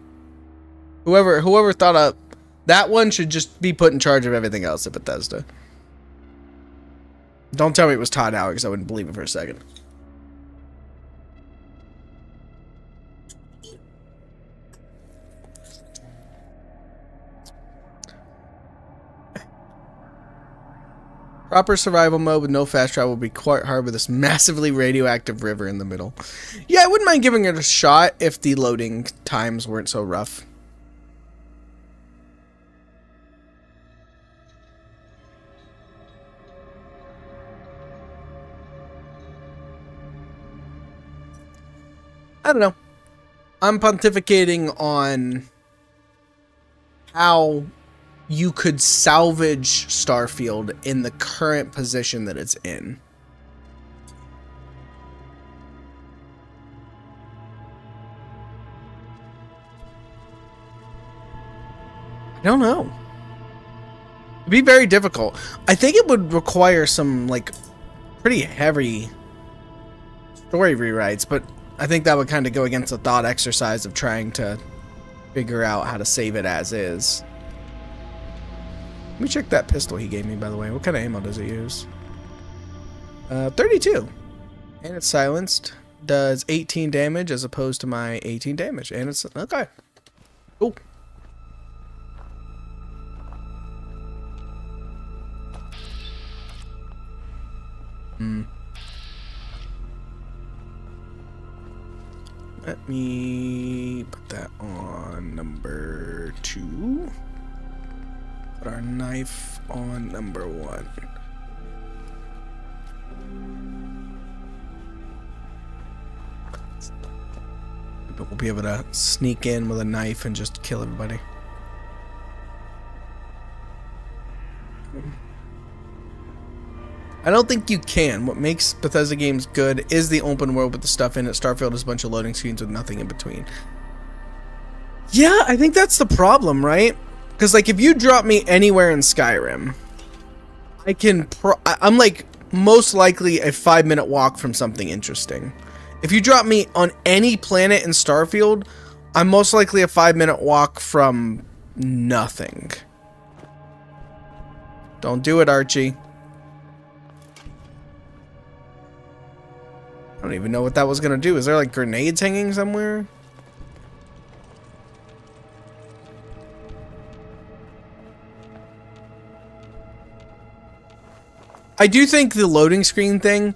Whoever thought up that one should just be put in charge of everything else at Bethesda. Don't tell me it was Todd Howard, because I wouldn't believe it for a second. Proper survival mode with no fast travel would be quite hard with this massively radioactive river in the middle. Yeah, I wouldn't mind giving it a shot if the loading times weren't so rough. I don't know. I'm pontificating on how you could salvage Starfield in the current position that it's in. I don't know. It'd be very difficult. I think it would require some, like, pretty heavy story rewrites, but I think that would kind of go against the thought exercise of trying to figure out how to save it as is. Let me check that pistol he gave me, by the way. What kind of ammo does it use? 32. And it's silenced. Does 18 damage as opposed to my 18 damage. And it's... Okay. Cool. Let me put that on number 2. Put our knife on number 1. But we'll be able to sneak in with a knife and just kill everybody. I don't think you can. What makes Bethesda games good is the open world with the stuff in it. Starfield is a bunch of loading screens with nothing in between. Yeah, I think that's the problem, right? Because, like, if you drop me anywhere in Skyrim, I'm, like, most likely a 5-minute walk from something interesting. If you drop me on any planet in Starfield, I'm most likely a 5-minute walk from nothing. Don't do it, Archie. I don't even know what that was gonna do. Is there, like, grenades hanging somewhere? I do think the loading screen thing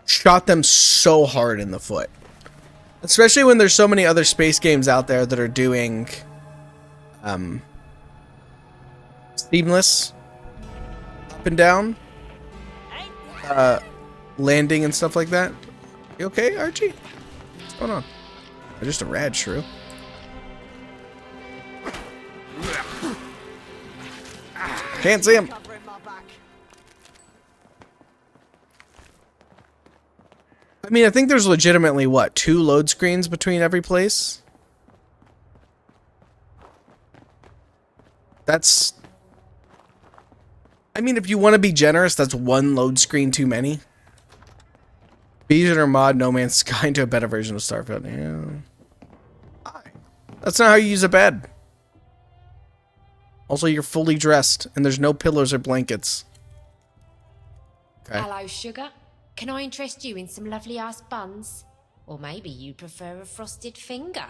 shot them so hard in the foot. Especially when there's so many other space games out there that are doing seamless up and down landing and stuff like that. You okay, Archie? What's going on? Oh, just a rad shrew. Can't see him. I mean, I think there's legitimately, what, 2 load screens between every place? That's... I mean, if you want to be generous, that's 1 load screen too many. Beason or mod No Man's Sky into a better version of Starfield. Yeah. That's not how you use a bed. Also, you're fully dressed, and there's no pillows or blankets. Okay. Hello, sugar. Can I interest you in some lovely ass buns? Or maybe you'd prefer a frosted finger?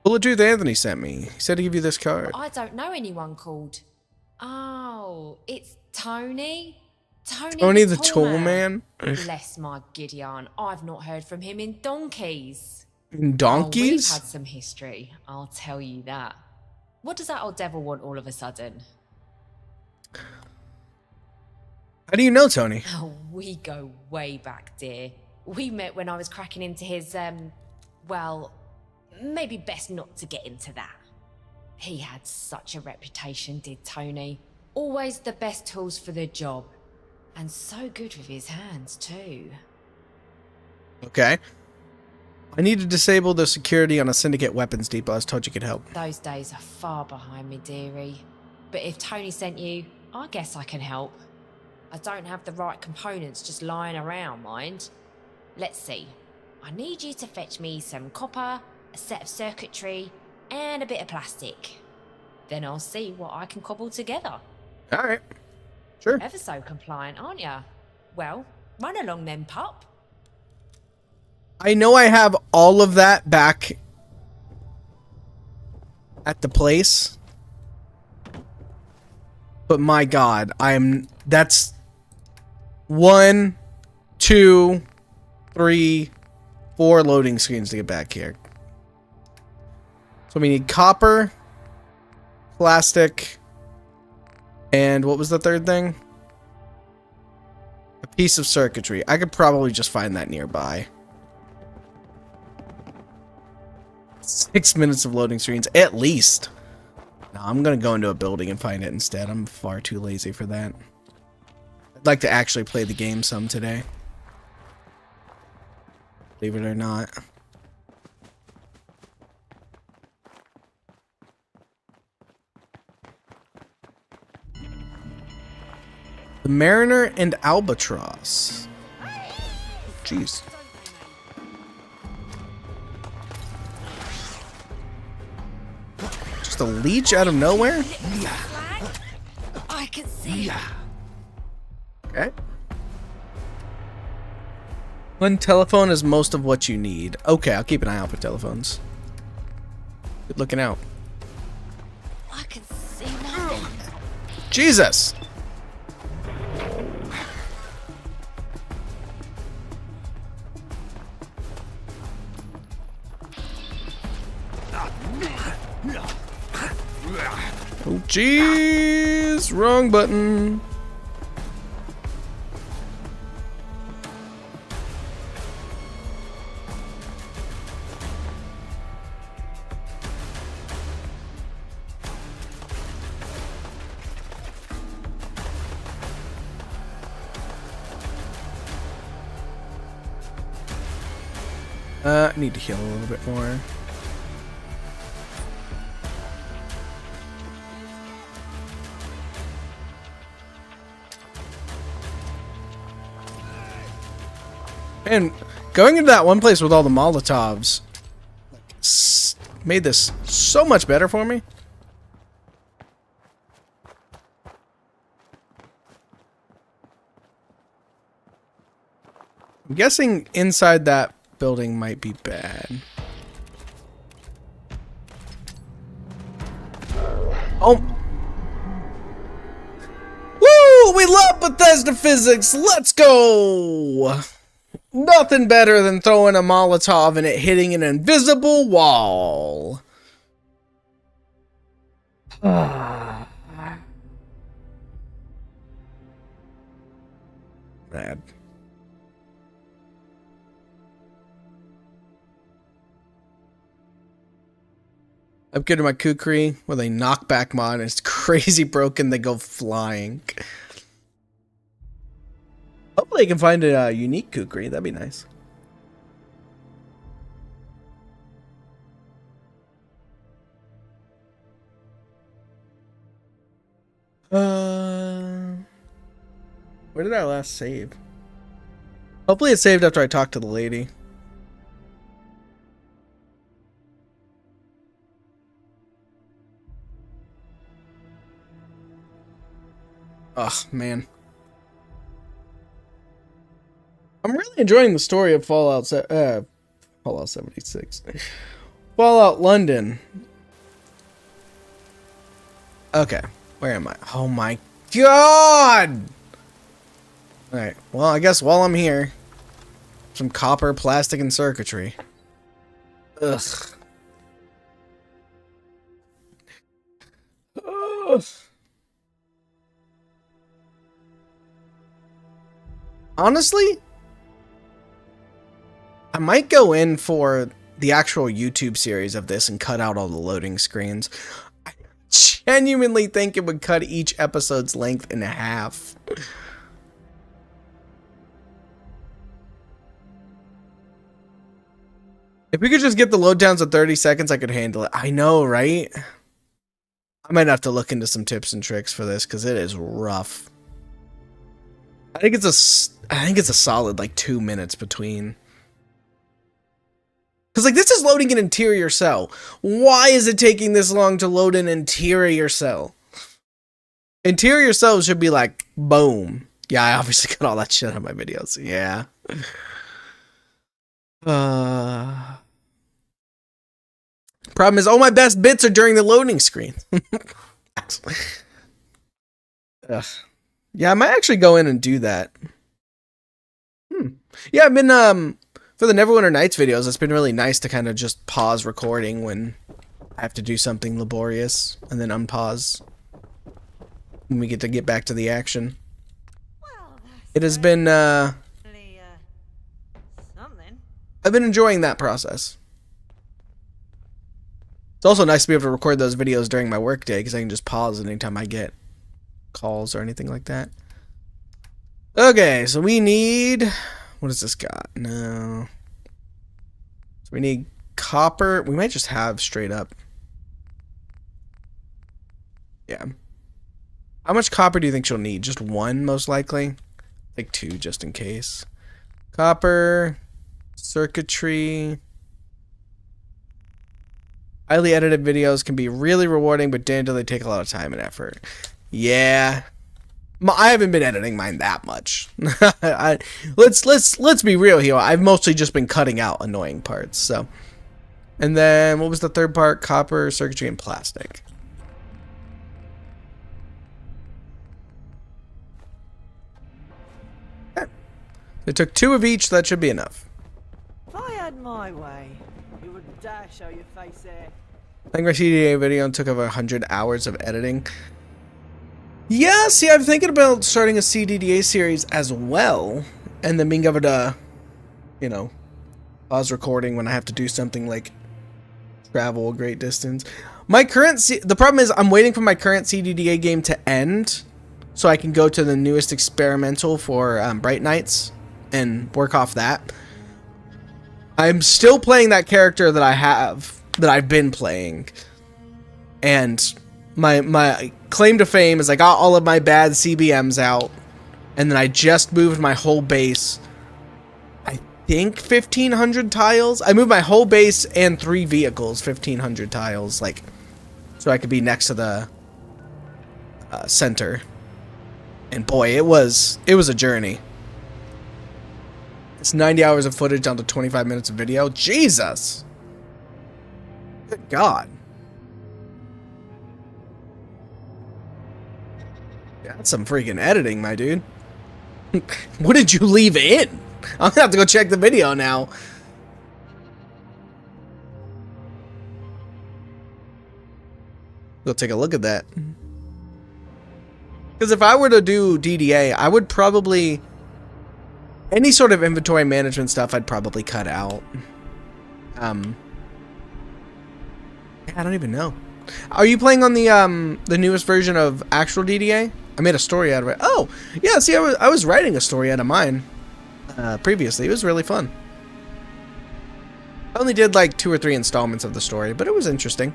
Bullet Anthony sent me. He said to give you this card. I don't know anyone called. Oh, it's Tony? Tony the Tool Man? Bless my Gideon. I've not heard from him in donkeys. In donkeys? Oh, we've had some history, I'll tell you that. What does that old devil want all of a sudden? How do you know Tony? Oh, we go way back, dear. We met when I was cracking into his, well, maybe best not to get into that. He had such a reputation, did Tony. Always the best tools for the job. And so good with his hands, too. Okay. I need to disable the security on a Syndicate weapons depot. I was told you could help. Those days are far behind me, dearie. But if Tony sent you, I guess I can help. I don't have the right components just lying around, mind. Let's see. I need you to fetch me some copper, a set of circuitry, and a bit of plastic. Then I'll see what I can cobble together. Alright. Sure. Ever so compliant, aren't ya? Well, run along then, pup. I know I have all of that back at the place. But my God, that's 1, 2, 3, 4 loading screens to get back here. So we need copper, plastic, and what was the third thing? A piece of circuitry. I could probably just find that nearby. 6 minutes of loading screens, at least. No, I'm gonna go into a building and find it instead. I'm far too lazy for that. I'd like to actually play the game some today. Believe it or not. The Mariner and Albatross. Jeez. Just a leech out of nowhere? I can see. Okay. One telephone is most of what you need. Okay, I'll keep an eye out for telephones. Good looking out. I can see nothing. Jesus! Oh, jeez! Wrong button. I need to heal a little bit more. And going into that one place with all the Molotovs made this so much better for me. I'm guessing inside that building might be bad. Oh. Woo! We love Bethesda physics! Let's go! Nothing better than throwing a Molotov and it hitting an invisible wall. Bad. Upgraded my Kukri with a knockback mod, and it's crazy broken. They go flying. Hopefully I can find a unique Kukri. That'd be nice. Where did I last save? Hopefully it saved after I talked to the lady. Oh, man. I'm really enjoying the story of Fallout 76. Fallout London. Okay, where am I? Oh my God! Alright, well, I guess while I'm here, some copper, plastic, and circuitry. Ugh. Ugh. Honestly, I might go in for the actual YouTube series of this and cut out all the loading screens. I genuinely think it would cut each episode's length in half. If we could just get the load downs at 30 seconds, I could handle it. I know, right? I might have to look into some tips and tricks for this because it is rough. I think it's a solid like 2 minutes between. Because like this is loading an interior cell. Why is it taking this long to load an interior cell? Interior cells should be like boom. Yeah, I obviously got all that shit out of my videos. Yeah. Problem is all my best bits are during the loading screen. Ugh. Yeah, I might actually go in and do that. Yeah, I've been for the Neverwinter Nights videos, it's been really nice to kind of just pause recording when I have to do something laborious and then unpause when we get back to the action. Well, It has been really, something. I've been enjoying that process. It's also nice to be able to record those videos during my workday because I can just pause anytime I get calls or anything like that. Okay, so we need... What has this got? No. So we need copper. We might just have straight up. Yeah. How much copper do you think she'll need? Just one, most likely? Like 2, just in case. Copper. Circuitry. Highly edited videos can be really rewarding, but damn, do they take a lot of time and effort. Yeah. I haven't been editing mine that much. Let's be real here. I've mostly just been cutting out annoying parts. So, and then what was the third part? Copper, circuitry, and plastic. Okay. It took 2 of each. So that should be enough. If I had my way, you wouldn't dare show your face there. I think my CDA video took over 100 hours of editing. Yeah, see, I'm thinking about starting a CDDA series as well, and then being able to, you know, pause recording when I have to do something like travel a great distance. The problem is I'm waiting for my current CDDA game to end, so I can go to the newest experimental for Bright Nights and work off that. I'm still playing that character that I've been playing, and my claim to fame is I got all of my bad CBMs out, and then I just moved my whole base, I think 1,500 tiles. I moved my whole base and 3 vehicles 1,500 tiles, like, so I could be next to the center. And boy, it was a journey. It's 90 hours of footage down to 25 minutes of video. Jesus! Good God. Yeah, that's some freaking editing, my dude. What did you leave in? I'm gonna have to go check the video now. Go take a look at that. Because if I were to do DDA, I would probably... Any sort of inventory management stuff, I'd probably cut out. I don't even know. Are you playing on the newest version of actual DDA? I made a story out of it. Oh, yeah, see, I was writing a story out of mine previously. It was really fun. I only did like 2 or 3 installments of the story, but it was interesting.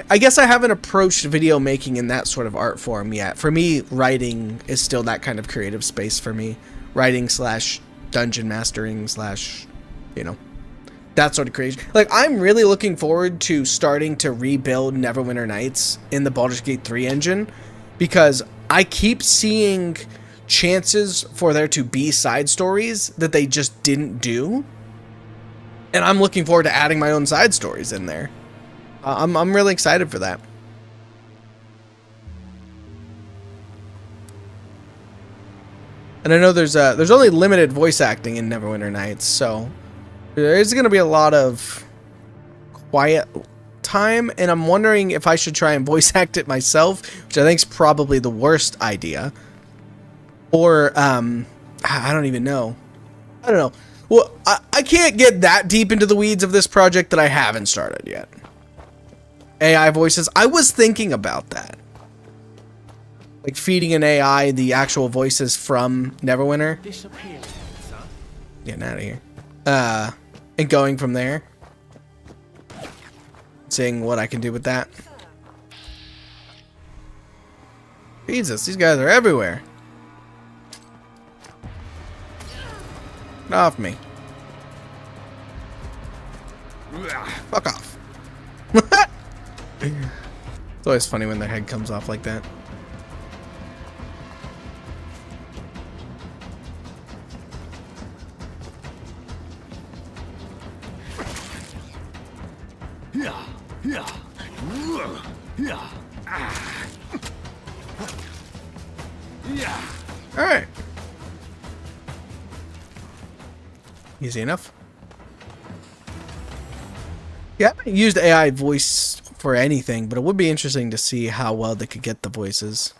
I guess I haven't approached video making in that sort of art form yet. For me, writing is still that kind of creative space for me. Writing / dungeon mastering / you know, that sort of creation. Like, I'm really looking forward to starting to rebuild Neverwinter Nights in the Baldur's Gate 3 engine, because I keep seeing chances for there to be side stories that they just didn't do. And I'm looking forward to adding my own side stories in there. I'm really excited for that. And I know there's only limited voice acting in Neverwinter Nights, so there is going to be a lot of quiet time, and I'm wondering if I should try and voice act it myself, which I think is probably the worst idea. Or I don't even know. I don't know. Well, I can't get that deep into the weeds of this project that I haven't started yet. AI voices. I was thinking about that. Like feeding an AI the actual voices from Neverwinter. Getting out of here. And going from there. Seeing what I can do with that. Jesus, these guys are everywhere. Get off me. Fuck off. It's always funny when their head comes off like that. All right. Easy enough. Yeah, I haven't used AI voice for anything, but it would be interesting to see how well they could get the voices.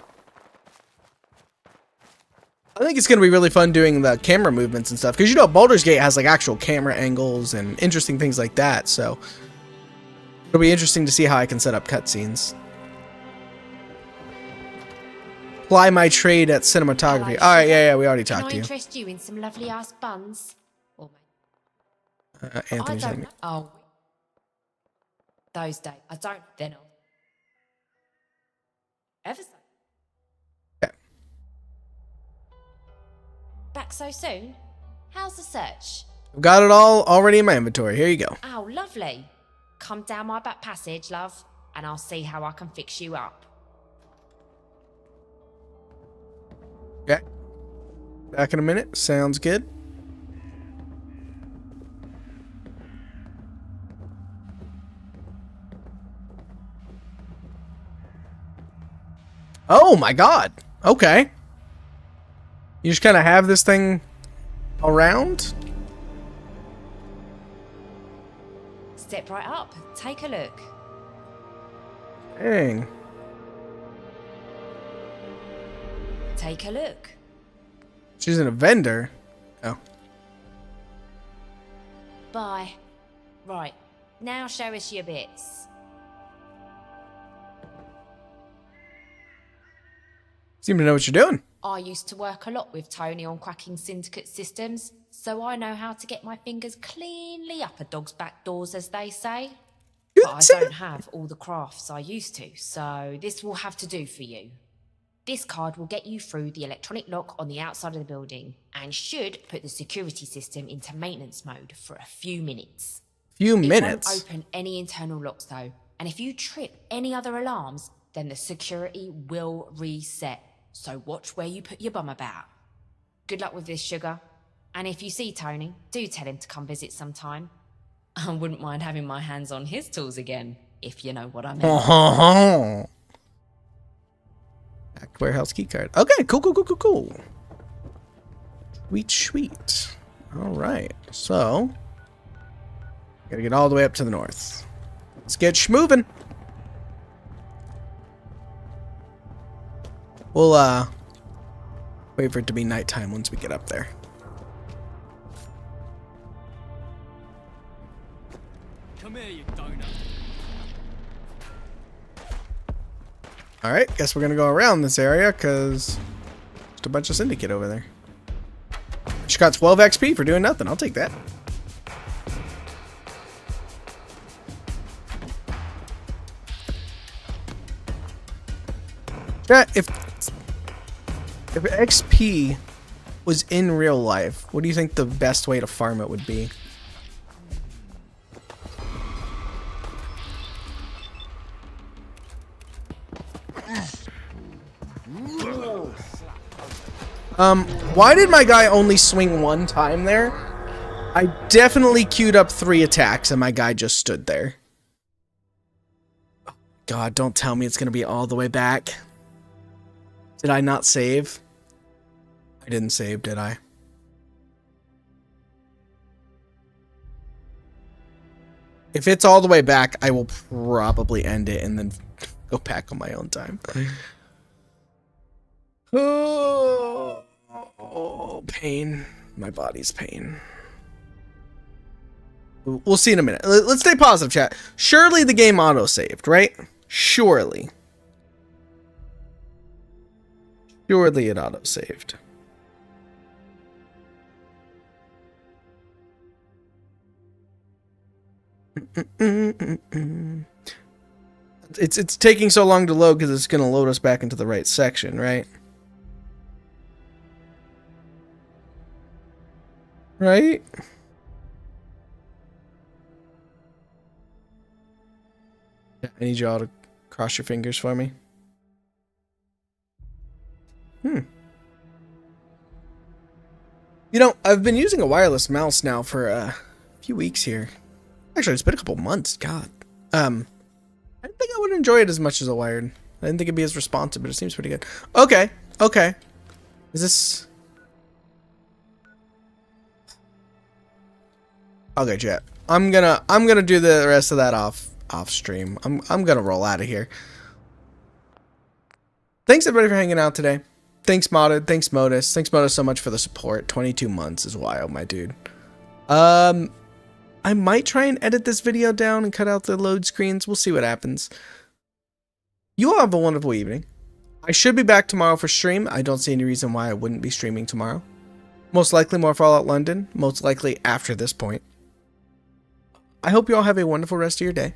I think it's going to be really fun doing the camera movements and stuff, because you know Baldur's Gate has like actual camera angles and interesting things like that, so it'll be interesting to see how I can set up cutscenes. Ply my trade at cinematography. All right, yeah, we already talked to you. Can I interest you in some lovely ass buns? Or Anthony's I don't know. Oh, those days. I don't. Then I'll ever so. Yeah. Back so soon? How's the search? I've got it all already in my inventory. Here you go. Oh, lovely. Come down my back passage, love, and I'll see how I can fix you up. Okay. Back in a minute. Sounds good. Oh my god. Okay. You just kind of have this thing around? Step right up. Take a look. Dang. Take a look. She's in a vendor. Oh. Bye. Right. Now show us your bits. Seem to know what you're doing. I used to work a lot with Tony on cracking syndicate systems, so I know how to get my fingers cleanly up a dog's back doors, as they say. But I don't have all the crafts I used to, so this will have to do for you. This card will get you through the electronic lock on the outside of the building and should put the security system into maintenance mode for a few minutes. Few It minutes? won't open any internal locks though, and if you trip any other alarms, then the security will reset. So watch where you put your bum about. Good luck with this, sugar. And if you see Tony, do tell him to come visit sometime. I wouldn't mind having my hands on his tools again, if you know what I mean. Back warehouse keycard. Okay, cool. Sweet. Alright, so gotta get all the way up to the north. Let's get schmovin'. We'll wait for it to be nighttime once we get up there. Come here, you donut. Alright, guess we're gonna go around this area because just a bunch of syndicate over there. She got 12 XP for doing nothing. I'll take that. Yeah, if XP was in real life, what do you think the best way to farm it would be? Why did my guy only swing one time there? I definitely queued up 3 attacks and my guy just stood there. God, don't tell me it's gonna be all the way back. Did I not save? I didn't save, did I? If it's all the way back, I will probably end it and then go back on my own time. Oh, pain. My body's pain. We'll see in a minute. Let's stay positive, chat. Surely the game auto-saved, right? Surely. Surely it auto-saved. It's taking so long to load because it's going to load us back into the right section, right? Right? I need y'all to cross your fingers for me. You know, I've been using a wireless mouse now for a few weeks here. Actually, it's been a couple months. God. I didn't think I would enjoy it as much as a wired. I didn't think it'd be as responsive, but it seems pretty good. Okay, okay. Is this... Okay, chat. I'm gonna do the rest of that off stream. I'm gonna roll out of here. Thanks everybody for hanging out today. Thanks Modded. Thanks Modus. Thanks Modus so much for the support. 22 months is wild, my dude. I might try and edit this video down and cut out the load screens. We'll see what happens. You all have a wonderful evening. I should be back tomorrow for stream. I don't see any reason why I wouldn't be streaming tomorrow. Most likely more Fallout London. Most likely after this point. I hope you all have a wonderful rest of your day.